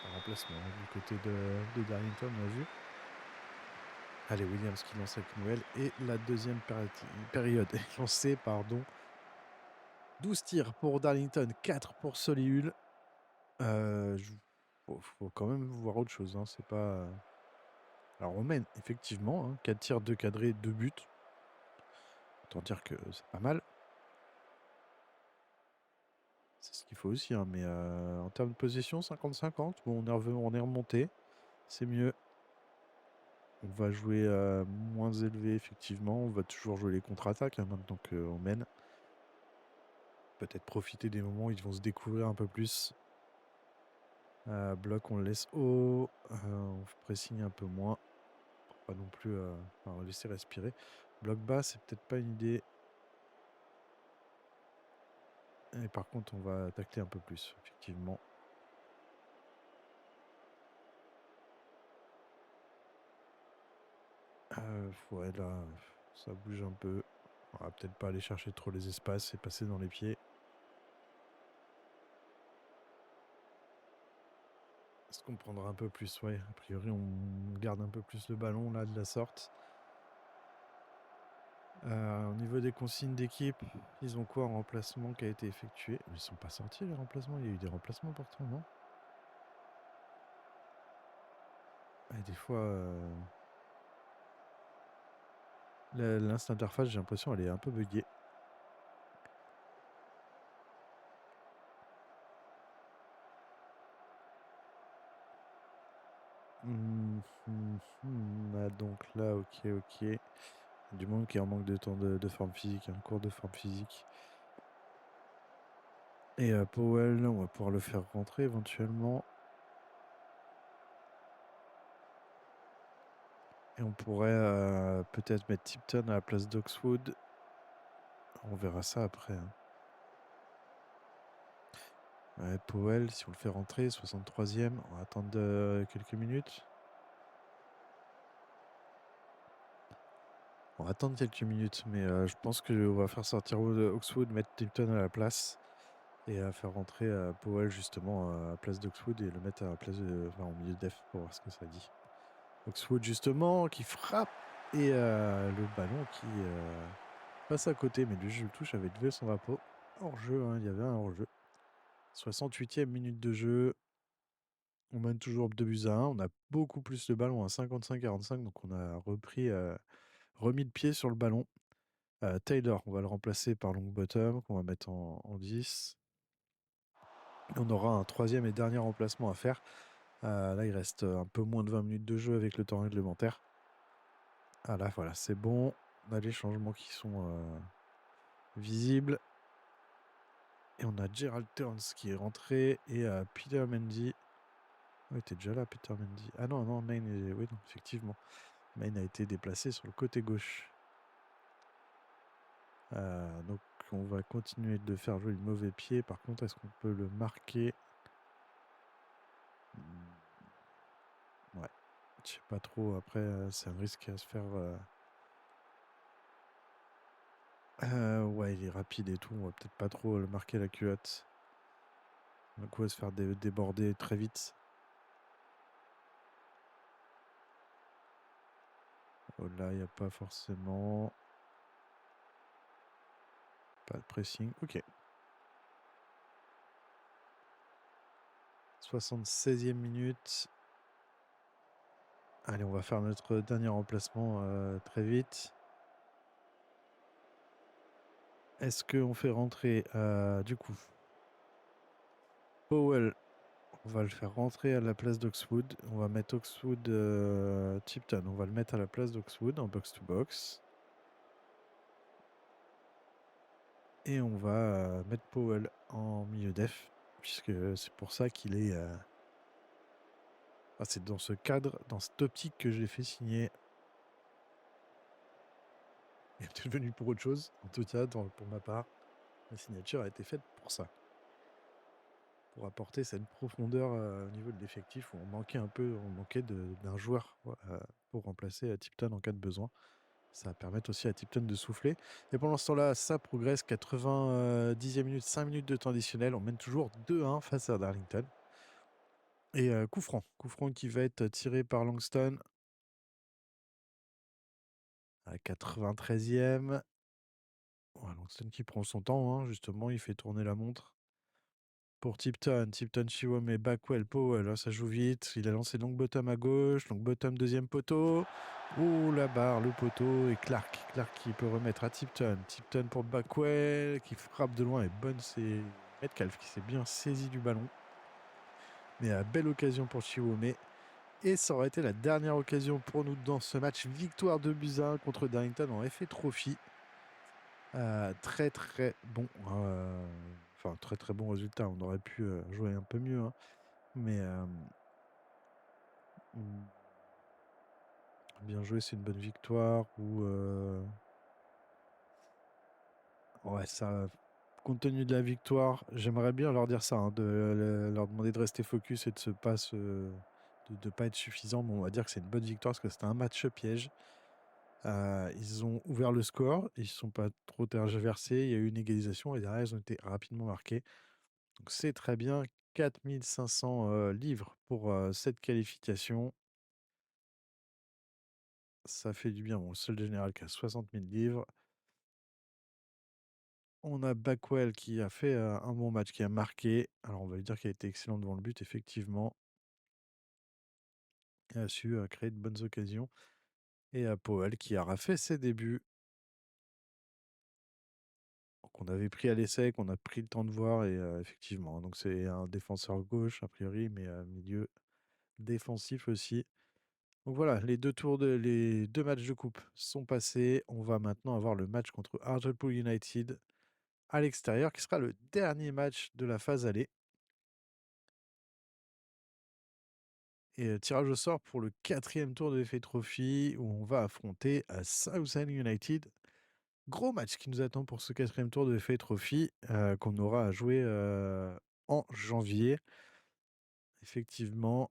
Un remplacement du côté de Darlington, on a vu. Allez, Williams qui lance avec Noël. Et la deuxième période est lancée, pardon. 12 tirs pour Darlington, 4 pour Solihull. Faut quand même voir autre chose. Hein. C'est pas... Alors on mène effectivement, hein, 4 tirs, 2 cadrés, 2 buts. Autant dire que c'est pas mal. C'est ce qu'il faut aussi. Hein. Mais en termes de possession, 50-50. Bon, on est remonté. C'est mieux. On va jouer moins élevé, effectivement. On va toujours jouer les contre-attaques, hein, maintenant qu'on mène. Peut-être profiter des moments où ils vont se découvrir un peu plus. Bloc, on le laisse haut. On pressing un peu moins. Pour pas non plus laisser respirer. Bloc bas, c'est peut-être pas une idée. Et par contre, on va tacler un peu plus, effectivement. Ouais, là, ça bouge un peu. On va peut-être pas aller chercher trop les espaces et passer dans les pieds. Est-ce qu'on prendra un peu plus? Ouais, a priori, on garde un peu plus le ballon, là, de la sorte. Au niveau des consignes d'équipe, ils ont quoi en remplacement qui a été effectué? Ils sont pas sortis, les remplacements? Il y a eu des remplacements pourtant, non? Et des fois... L'inst interface, j'ai l'impression, elle est un peu buggée. Donc là, ok. Du monde qui est en manque de temps de forme physique, un cours de forme physique. Et Powell, on va pouvoir le faire rentrer éventuellement. Et on pourrait peut-être mettre Tipton à la place d'Oxwood. On verra ça après. Hein. Ouais, Powell, si on le fait rentrer, 63e, on va attendre quelques minutes. On va attendre quelques minutes, mais je pense qu'on va faire sortir Oxwood, mettre Tipton à la place. Et à faire rentrer Powell justement à la place d'Oxwood et le mettre à la place au milieu de def pour voir ce que ça dit. Oxwood justement qui frappe et le ballon qui passe à côté, mais lui je le touche avec levé son drapeau. Hors-jeu, hein, il y avait un hors-jeu. 68e minute de jeu. On mène toujours 2-1. On a beaucoup plus le ballon à 55-45, donc on a remis le pied sur le ballon. Taylor, on va le remplacer par Longbottom, qu'on va mettre en 10. Et on aura un troisième et dernier remplacement à faire. Là, il reste un peu moins de 20 minutes de jeu avec le temps réglementaire. Ah là, voilà, c'est bon. On a les changements qui sont visibles. Et on a Gerald Turns qui est rentré et Peter Mendy. Oui, t'es déjà là, Peter Mendy. Ah non, Nine est... Oui, non, effectivement. Main a été déplacé sur le côté gauche. Donc on va continuer de faire jouer le mauvais pied. Par contre, est-ce qu'on peut le marquer? Ouais. Je sais pas trop. Après, c'est un risque à se faire... ouais, il est rapide et tout. On va peut-être pas trop le marquer la culotte. Du coup, on va se faire déborder très vite. Oh là, il n'y a pas forcément... Pas de pressing. Ok. 76e minute. Allez, on va faire notre dernier remplacement très vite. Est-ce qu'on fait rentrer du coup Powell? On va le faire rentrer à la place d'Oxwood. On va mettre Oxwood Tipton. On va le mettre à la place d'Oxwood en box-to-box. Et on va mettre Powell en milieu def. Puisque c'est pour ça qu'il est... Ah, c'est dans ce cadre, dans cette optique que je l'ai fait signer. Il est peut-être venu pour autre chose. En tout cas, pour ma part, la signature a été faite pour ça. Pour apporter cette profondeur au niveau de l'effectif où on manquait d'un joueur pour remplacer Tipton en cas de besoin. Ça va permettre aussi à Tipton de souffler. Et pendant ce temps-là, ça progresse. 90e minute, 5 minutes de temps additionnel. On mène toujours 2-1 face à Darlington. Et coup franc. Coup franc qui va être tiré par Langston. À la 93e. Ouais, Langston qui prend son temps, hein, justement. Il fait tourner la montre. Pour Tipton, Chiwome, Backwell, Powell, là, ça joue vite. Il a lancé long bottom à gauche, long bottom deuxième poteau. Ouh, la barre, le poteau et Clark. Clark qui peut remettre à Tipton. Tipton pour Backwell qui frappe de loin et bonne, c'est Metcalf qui s'est bien saisi du ballon. Mais belle occasion pour Chiwome. Et ça aurait été la dernière occasion pour nous dans ce match. Victoire de Busa contre Darrington en FA Trophy. Très très bon. Enfin, très très bon résultat. On aurait pu jouer un peu mieux. Hein. Mais bien joué, c'est une bonne victoire. Ouais, ça, compte tenu de la victoire, j'aimerais bien leur dire ça, hein, de leur demander de rester focus et de pas être suffisant. Mais on va dire que c'est une bonne victoire parce que c'était un match piège. Ils ont ouvert le score, ils ne sont pas trop tergiversés. Il y a eu une égalisation et derrière, ils ont été rapidement marqués. Donc c'est très bien. 4500 livres pour cette qualification. Ça fait du bien. Bon, le seul général qui a 60 000 livres. On a Backwell qui a fait un bon match, qui a marqué. Alors on va lui dire qu'il a été excellent devant le but, effectivement. Il a su créer de bonnes occasions. Et Powell qui a refait ses débuts. Qu'on avait pris à l'essai, qu'on a pris le temps de voir. Et effectivement, donc c'est un défenseur gauche, a priori, mais milieu défensif aussi. Donc voilà, les deux matchs de coupe sont passés. On va maintenant avoir le match contre Hartlepool United à l'extérieur, qui sera le dernier match de la phase aller. Et tirage au sort pour le 4e tour de FA Trophy, où on va affronter Southend United. Gros match qui nous attend pour ce 4e tour de FA Trophy, qu'on aura à jouer en janvier. Effectivement,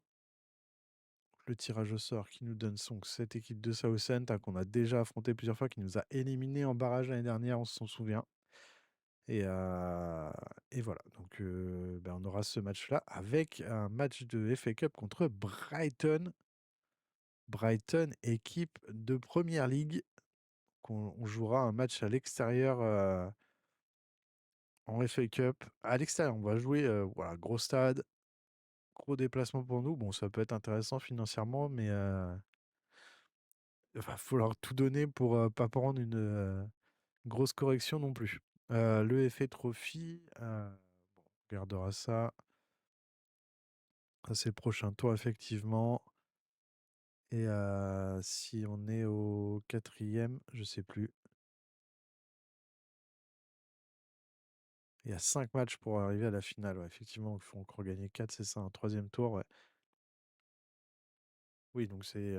le tirage au sort qui nous donne cette équipe de Southend qu'on a déjà affronté plusieurs fois, qui nous a éliminés en barrage l'année dernière, on s'en souvient. Et voilà, donc on aura ce match-là avec un match de FA Cup contre Brighton. Brighton, équipe de Première Ligue. On jouera un match à l'extérieur en FA Cup. À l'extérieur, on va jouer voilà, gros stade, gros déplacement pour nous. Bon, ça peut être intéressant financièrement, mais il va falloir tout donner pour pas prendre une grosse correction non plus. Le FA Trophy, bon, on regardera ça. Ça, c'est le prochain tour, effectivement. Et si on est au 4e, je sais plus. Il y a 5 matchs pour arriver à la finale. Ouais. Effectivement, il faut encore gagner 4, c'est ça, un 3e tour. Ouais. Oui, donc c'est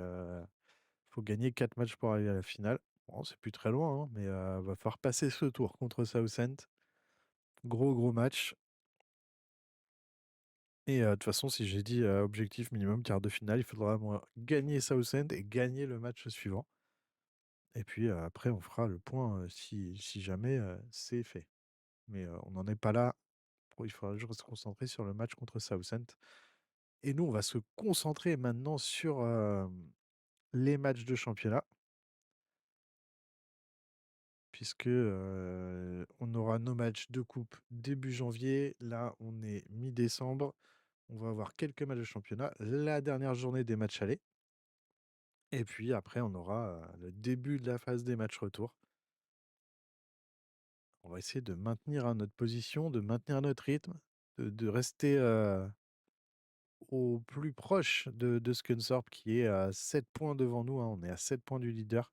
Faut gagner 4 matchs pour arriver à la finale. Bon, c'est plus très loin, hein, mais va falloir passer ce tour contre Southend. Gros match. Et de toute façon, si j'ai dit objectif minimum quart de finale, il faudra moi gagner Southend et gagner le match suivant. Et puis après, on fera le point si jamais c'est fait. Mais on n'en est pas là. Il faudra juste se concentrer sur le match contre Southend. Et nous, on va se concentrer maintenant sur les matchs de championnat. Puisque on aura nos matchs de coupe début janvier. Là, on est mi-décembre. On va avoir quelques matchs de championnat. La dernière journée des matchs allés. Et puis après, on aura le début de la phase des matchs retour. On va essayer de maintenir notre position, de maintenir notre rythme, de rester au plus proche de Scunthorpe qui est à 7 points devant nous, hein. On est à 7 points du leader.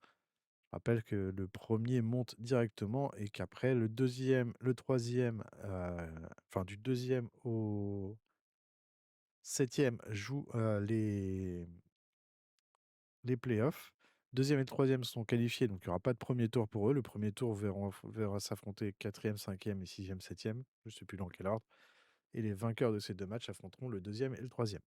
Je rappelle que le premier monte directement et qu'après le deuxième, le troisième, enfin du deuxième au septième joue les playoffs. Deuxième et troisième sont qualifiés, donc il n'y aura pas de premier tour pour eux. Le premier tour verra s'affronter quatrième, cinquième et sixième, septième. Je ne sais plus dans quel ordre. Et les vainqueurs de ces deux matchs affronteront le deuxième et le troisième,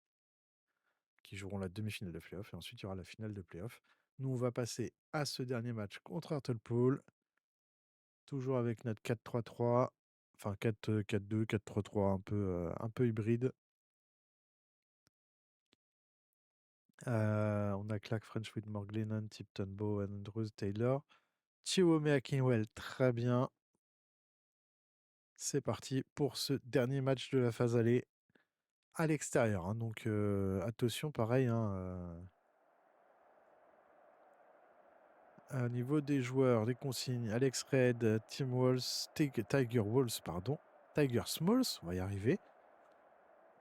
qui joueront la demi-finale de playoff. Et ensuite, il y aura la finale de playoff. Nous, on va passer à ce dernier match contre Hartlepool. Toujours avec notre 4-3-3. Enfin, 4-4-2, 4-3-3, un peu hybride. On a Clark French, Whitmore, Glennon, Tipton, Bowen, Andrews, Taylor. Chiwome Akinwell, très bien. C'est parti pour ce dernier match de la phase aller à l'extérieur, hein. Donc attention, pareil, hein, au niveau des joueurs, des consignes, Alex Red, Tim Walls, Tiger Walls, pardon. Tiger Smalls, on va y arriver.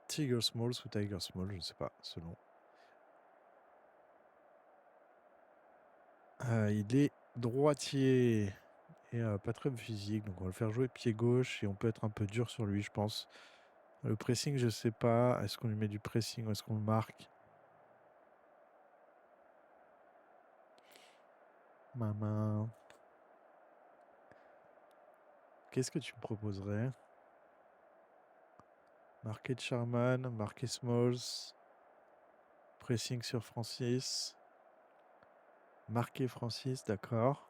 Tiger Smalls ou Tiger Small, je ne sais pas, selon. Il est droitier et pas très physique, donc on va le faire jouer pied gauche et on peut être un peu dur sur lui, je pense. Le pressing, je sais pas. Est-ce qu'on lui met du pressing ou est-ce qu'on le marque? Ma main. Qu'est-ce que tu me proposerais? Marquer Charman, marquer Smalls. Pressing sur Francis. Marquer Francis, d'accord.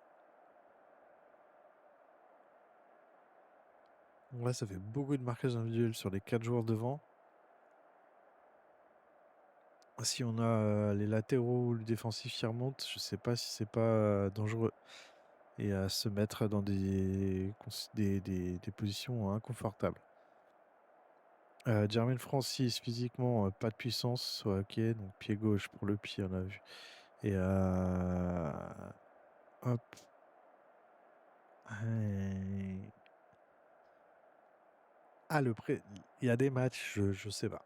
Là, ça fait beaucoup de marquages individuels sur les 4 joueurs devant. Si on a les latéraux ou le défensif qui remonte, je sais pas si c'est pas dangereux. Et à se mettre dans des positions inconfortables. Jermaine Francis, physiquement, pas de puissance. Ouais, ok, donc pied gauche pour le pied, on a vu. Et hop. Ah, il y a des matchs, je sais pas.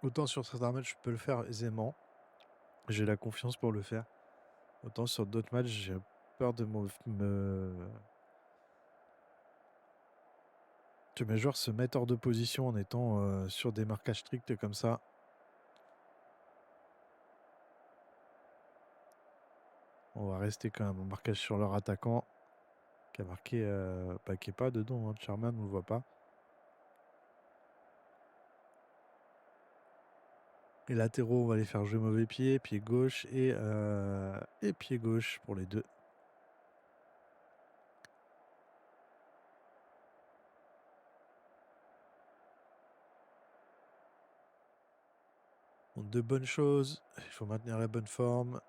Autant sur certains matchs, je peux le faire aisément. J'ai la confiance pour le faire. Autant sur d'autres matchs, j'ai peur de que mes joueurs se mettent hors de position en étant sur des marquages stricts comme ça. On va rester quand même en marquage sur leur attaquant qui a marqué, qui est pas dedans, hein. Charman, on le voit pas. Les latéraux, on va les faire jouer mauvais pied, pied gauche et pied gauche pour les deux. Donc, de bonnes choses, il faut maintenir la bonne forme.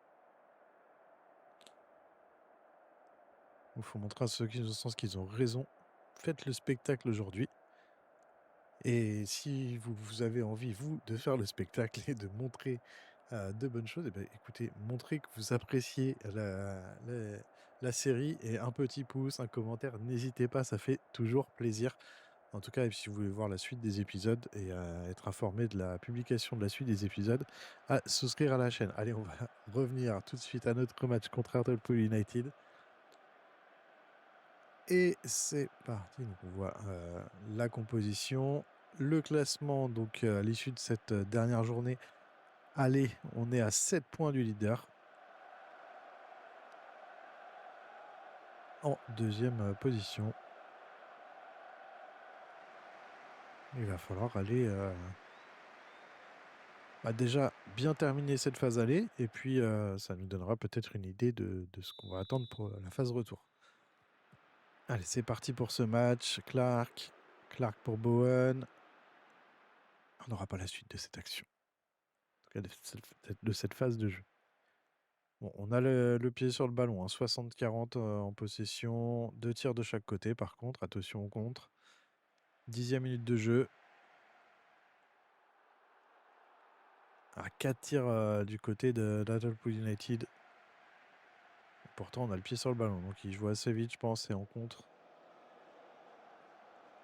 Il faut montrer à ceux qui ont sens qu'ils ont raison. Faites le spectacle aujourd'hui. Et si vous avez envie, vous, de faire le spectacle et de montrer de bonnes choses, eh ben, écoutez, montrez que vous appréciez la série et un petit pouce, un commentaire, n'hésitez pas, ça fait toujours plaisir. En tout cas, et si vous voulez voir la suite des épisodes et être informé de la publication de la suite des épisodes, à souscrire à la chaîne. Allez, on va revenir tout de suite à notre match contre Hartlepool United. Et c'est parti. Donc on voit la composition, le classement. Donc à l'issue de cette dernière journée, allez, on est à 7 points du leader. en deuxième position. Il va falloir aller déjà bien terminer cette phase aller, et puis ça nous donnera peut-être une idée de ce qu'on va attendre pour la phase retour. Allez, c'est parti pour ce match. Clark pour Bowen. On n'aura pas la suite de cette action. En tout cas, de cette phase de jeu. Bon, on a le pied sur le ballon, hein, 60-40 en possession. 2 tirs de chaque côté, par contre. Attention au contre. 10e minute de jeu. 4 tirs du côté de Liverpool United. Pourtant, on a le pied sur le ballon, donc il joue assez vite, je pense, et en contre.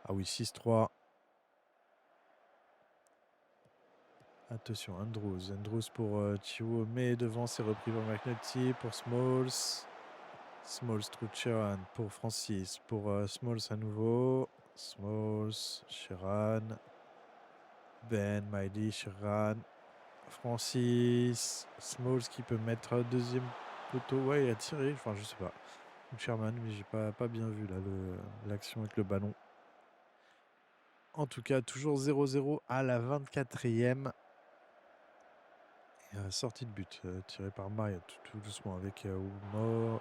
Ah oui, 6-3. Attention, Andrews. Andrews pour Chiwo, mais devant, c'est repris par McNulty, pour Smalls. Smalls, Sheeran pour Francis, pour Smalls à nouveau. Smalls, Sheeran. Ben, Miley, Sheeran. Francis. Smalls qui peut mettre deuxième poteau. Ouais, il a tiré, enfin, je sais pas. Sherman, mais j'ai pas bien vu là l'action avec le ballon. En tout cas, toujours 0-0 à la 24e. Sortie de but tirée par Marriott tout doucement avec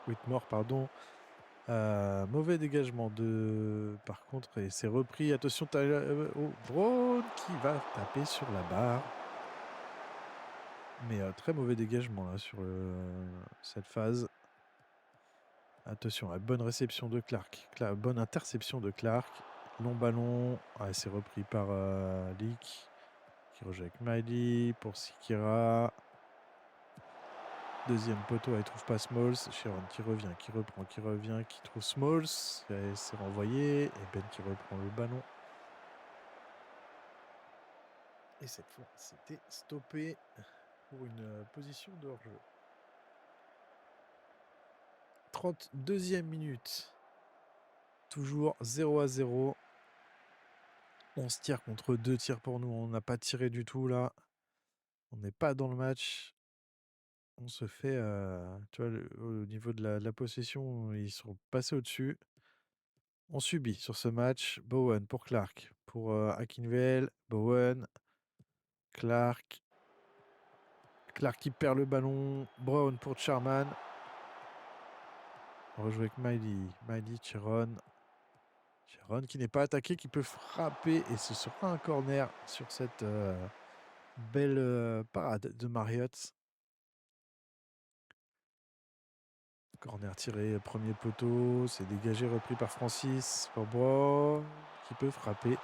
Whitmore, pardon. Mauvais dégagement par contre, et c'est repris. Attention, Brown qui va taper sur la barre. Mais très mauvais dégagement là sur cette phase. Attention, bonne réception de Clark. Bonne interception de Clark. Long ballon. C'est repris par Leak. Qui rejoue avec Miley pour Sikira. Deuxième poteau, elle trouve pas Smalls. Sheeran qui revient, qui reprend, qui revient, qui trouve Smalls. C'est renvoyé. Et Ben qui reprend le ballon. Et cette fois, c'était stoppé pour une position de hors-jeu. 32e minute. Toujours 0-0. 11 tirs contre 2 tirs pour nous. On n'a pas tiré du tout là. On n'est pas dans le match. On se fait, tu vois, au niveau de la possession, ils sont passés au-dessus. On subit sur ce match. Bowen pour Clark, pour Akinvale. Bowen, Clark. Clark qui perd le ballon. Brown pour Charman. On rejoue avec Miley. Miley, Chiron. Chiron qui n'est pas attaqué, qui peut frapper. Et ce sera un corner sur cette belle parade de Marriott. Corner tiré, premier poteau, c'est dégagé, repris par Francis, Brown, qui peut frapper.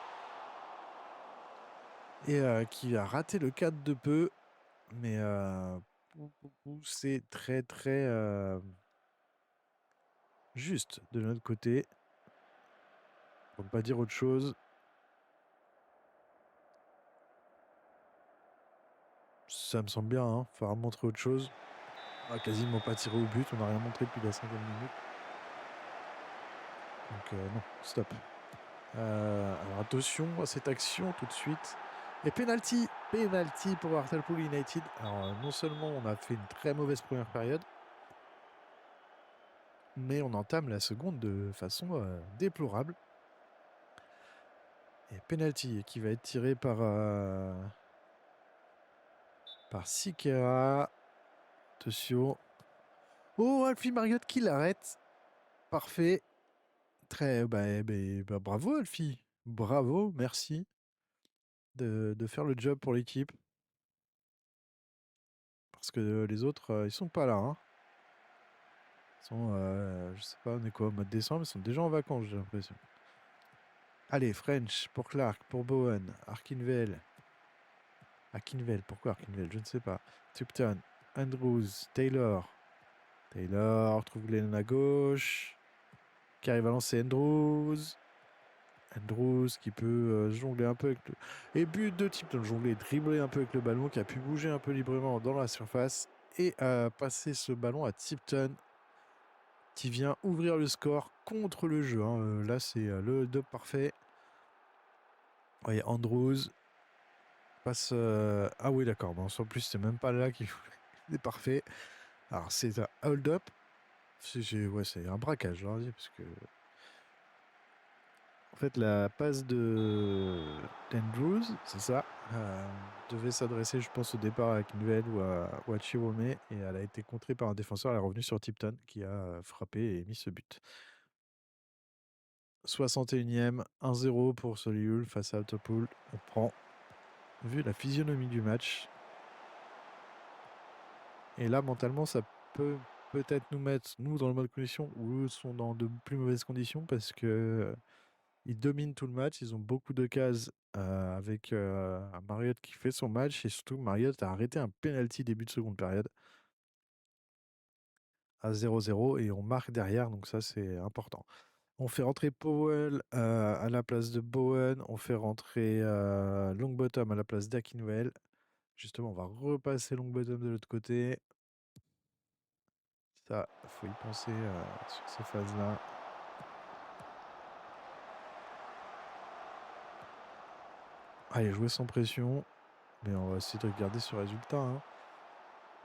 Et qui a raté le cadre de peu. Mais c'est très très juste de notre côté. Pour ne pas dire autre chose. Ça me semble bien, hein. Faudra montrer autre chose. On n'a quasiment pas tiré au but, on n'a rien montré depuis la 5e minute. Donc non, stop. Alors attention à cette action tout de suite. Et penalty pour Hartlepool United. Alors non seulement on a fait une très mauvaise première période, mais on entame la seconde de façon déplorable. Et penalty qui va être tiré par Sikera. Attention. Oh, Alfie Marriott qui l'arrête. Parfait. Très bravo Alfie. Bravo, merci de faire le job pour l'équipe. Parce que les autres, ils sont pas là. Hein. Ils sont, je sais pas, on est quoi, au mois de décembre, ils sont déjà en vacances, j'ai l'impression. Allez, French pour Clark, pour Bowen, Arkinvale. Pourquoi Arkinvale? Je ne sais pas. Tupton, Andrews, Taylor. Taylor trouve Glennon à gauche. Qui arrive à lancer Andrews. Andrews qui peut jongler un peu avec le... Et but de Tipton, jongler, dribbler un peu avec le ballon, qui a pu bouger un peu librement dans la surface et passer ce ballon à Tipton qui vient ouvrir le score contre le jeu. Hein. Là, c'est le hold-up parfait. Vous voyez, Andrews passe... Ah oui, d'accord. Bon, en plus, c'est même pas là qu'il faut... C'est parfait. Alors, c'est un hold-up Ouais, c'est un braquage, je leur ai dit, parce que... En fait, la passe d'Andrews, c'est ça, devait s'adresser, je pense, au départ à Kinvel ou à Chiwome, et elle a été contrée par un défenseur. Elle est revenue sur Tipton, qui a frappé et mis ce but. 61e, 1-0 pour Solihull face à Autopool. On prend, vu la physionomie du match. Et là, mentalement, ça peut peut-être nous mettre, nous, dans le mode condition, ou eux sont dans de plus mauvaises conditions, parce que ils dominent tout le match. Ils ont beaucoup de cases avec un Marriott qui fait son match. Et surtout, Marriott a arrêté un penalty début de seconde période à 0-0. Et on marque derrière. Donc ça, c'est important. On fait rentrer Powell à la place de Bowen. On fait rentrer Longbottom à la place d'Akinwell. Justement, on va repasser Longbottom de l'autre côté. Ça, il faut y penser sur ces phases-là. Allez, jouer sans pression. Mais on va essayer de regarder ce résultat. Hein.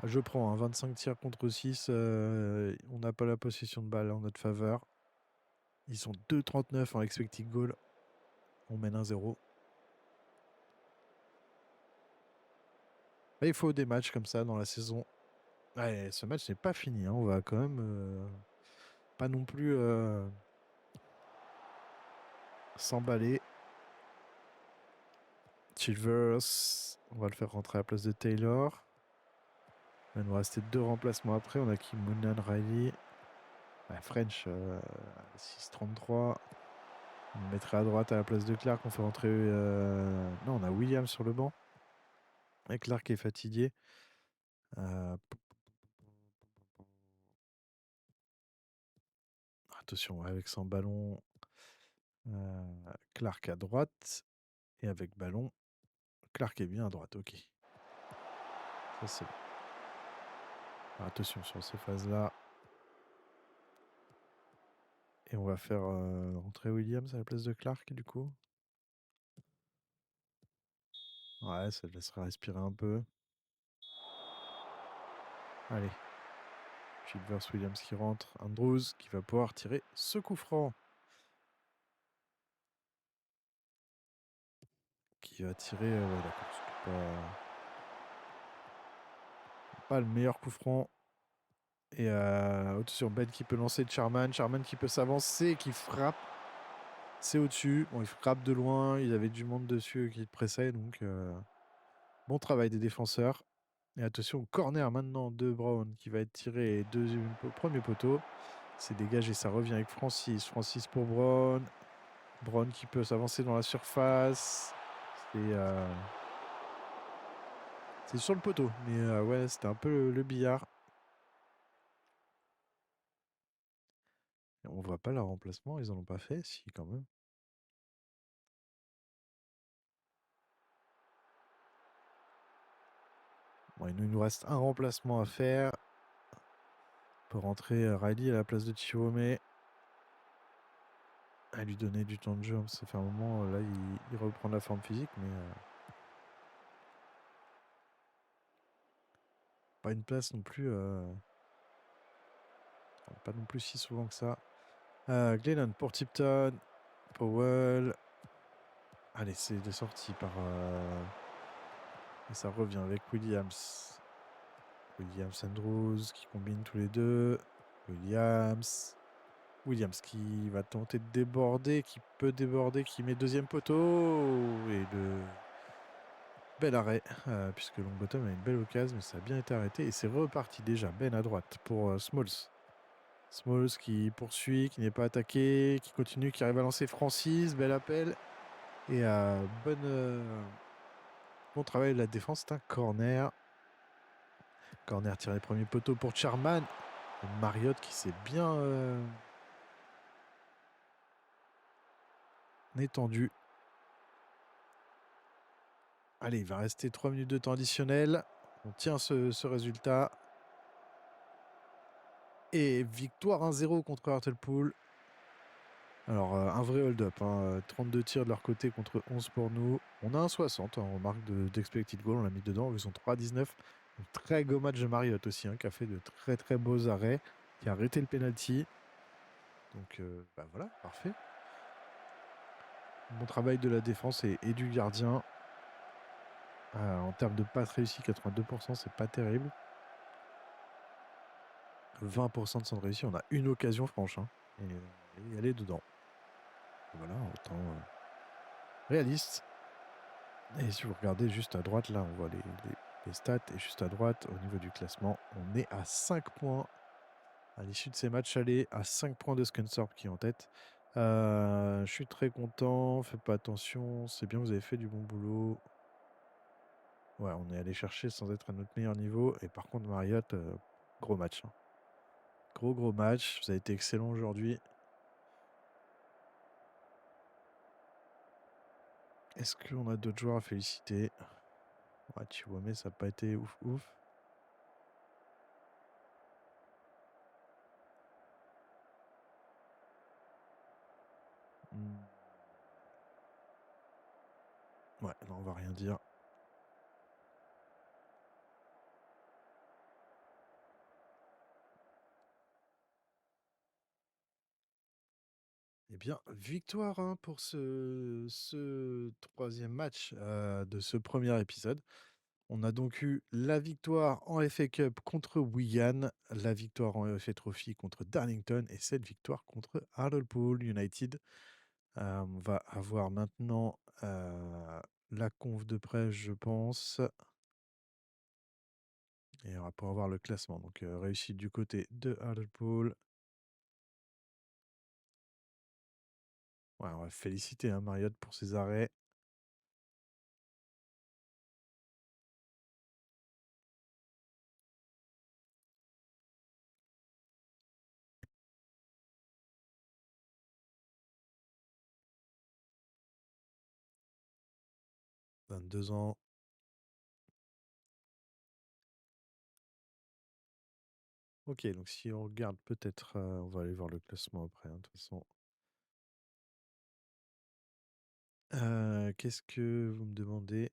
Je prends 25 tirs contre 6. On n'a pas la possession de balle en notre faveur. Ils sont 2,39 en expected goal. On mène 1-0. Il faut des matchs comme ça dans la saison. Ouais, ce match n'est pas fini. Hein. On va quand même pas non plus s'emballer. Chilvers, on va le faire rentrer à la place de Taylor. Il va nous rester 2 remplacements après. On a Kimonan Riley. French, 6,33. On le mettrait à droite à la place de Clark. On fait rentrer... Non, on a Williams sur le banc. Et Clark est fatigué. Attention, avec son ballon. Clark à droite. Et avec ballon. Clark est bien à droite, ok. Ça, c'est bon. Attention sur ces phases-là. Et on va faire rentrer Williams à la place de Clark, du coup. Ouais, ça le laissera respirer un peu. Allez. Chilvers, Williams qui rentre. Andrews qui va pouvoir tirer ce coup franc. Qui va tirer... ouais, d'accord. Pas le meilleur coup franc. Et au-dessus, Ben qui peut lancer Charman. Charman qui peut s'avancer, qui frappe. C'est au-dessus. Bon, il frappe de loin. Il avait du monde dessus qui le pressait. Donc, bon travail des défenseurs. Et attention, corner maintenant de Brown qui va être tiré premier poteau. C'est dégagé, ça revient avec Francis. Francis pour Brown. Brown qui peut s'avancer dans la surface. C'est sur le poteau. Mais ouais, c'était un peu le billard. On voit pas leur remplacement. Ils en ont pas fait. Si, quand même. Bon, il nous reste un remplacement à faire. On peut rentrer Riley à la place de Chiwome. À lui donner du temps de jeu. Ça fait un moment, là, il reprend la forme physique, mais pas une place non plus. Pas non plus si souvent que ça. Glennon pour Tipton. Powell. Allez, c'est de sortie par... Et ça revient avec Williams. Williams Andrews qui combinent tous les deux. Williams qui va tenter de déborder, qui peut déborder, qui met deuxième poteau. Et le bel arrêt, puisque Longbottom a une belle occasion, mais ça a bien été arrêté. Et c'est reparti déjà. Ben à droite pour Smalls. Smalls qui poursuit, qui n'est pas attaqué, qui continue, qui arrive à lancer Francis. Bel appel. Et bon travail de la défense, c'est un corner. Corner tiré premier poteau pour Charman. Et Marriott qui s'est bien étendu. Allez, il va rester 3 minutes de temps additionnel. On tient ce résultat. Et victoire 1-0 contre Hartlepool. Alors, un vrai hold-up. 32 tirs de leur côté contre 11 pour nous. On a un 60 en marque d'expected goal. On l'a mis dedans. Ils sont 3-19. Un très beau match de Marriott aussi, qui a fait de très très beaux arrêts. qui a arrêté le penalty. Donc bah voilà, parfait. Bon travail de la défense et du gardien. En termes de passes réussies, 82%, c'est pas terrible. 20% de centre réussi, on a une occasion franche, hein, et elle est dedans. Voilà, autant réaliste. Et si vous regardez juste à droite, là, on voit les stats. Et juste à droite, au niveau du classement, on est à 5 points à l'issue de ces matchs allés, à 5 points de Scunthorpe qui est en tête. Je suis très content. Faites pas attention. C'est bien, vous avez fait du bon boulot. Ouais, on est allé chercher sans être à notre meilleur niveau. Et par contre, Marriott, gros match, hein. Gros match. Vous avez été excellent aujourd'hui. Est-ce qu'on a d'autres joueurs à féliciter? Ouais, Chiwame, ça n'a pas été ouf. Hmm. Ouais, non, on va rien dire. Eh bien, victoire, hein, pour ce troisième match de ce premier épisode. On a donc eu la victoire en FA Cup contre Wigan, la victoire en FA Trophy contre Darlington et cette victoire contre Hartlepool United. On va avoir maintenant la conf de presse, je pense. Et on va pouvoir voir le classement. Donc, réussite du côté de Hartlepool. Ouais, on va féliciter, hein, Marriott pour ses arrêts. « 22 ans. Ok, donc si on regarde peut-être, on va aller voir le classement après, hein, de toute façon. Qu'est-ce que vous me demandez?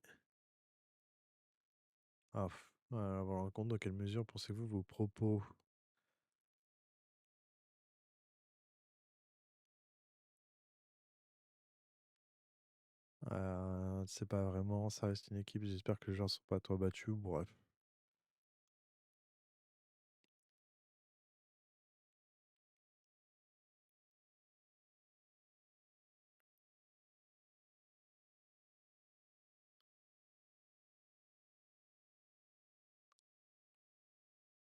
Ah, on va vous rendre compte dans quelle mesure pensez-vous vos propos? C'est pas vraiment, ça reste une équipe, j'espère que les gens ne sont pas trop battus, bref.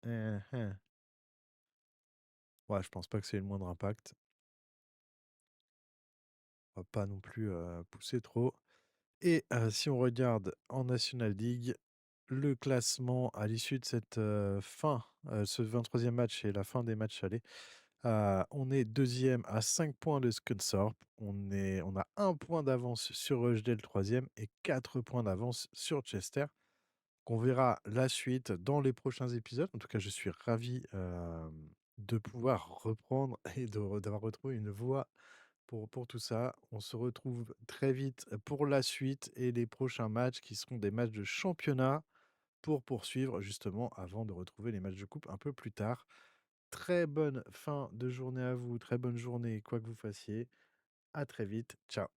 Eh. Ouais, je pense pas que c'est le moindre impact. On va pas non plus pousser trop. Et si on regarde en National League, le classement à l'issue de cette fin, ce 23e match et la fin des matchs allés, on est deuxième à 5 points de Scunthorpe. On a un point d'avance sur Rochdale, troisième, et 4 points d'avance sur Chester. On verra la suite dans les prochains épisodes. En tout cas, je suis ravi de pouvoir reprendre et d'avoir retrouvé une voie pour tout ça. On se retrouve très vite pour la suite et les prochains matchs qui seront des matchs de championnat pour poursuivre justement avant de retrouver les matchs de coupe un peu plus tard. Très bonne fin de journée à vous, très bonne journée, quoi que vous fassiez. À très vite. Ciao.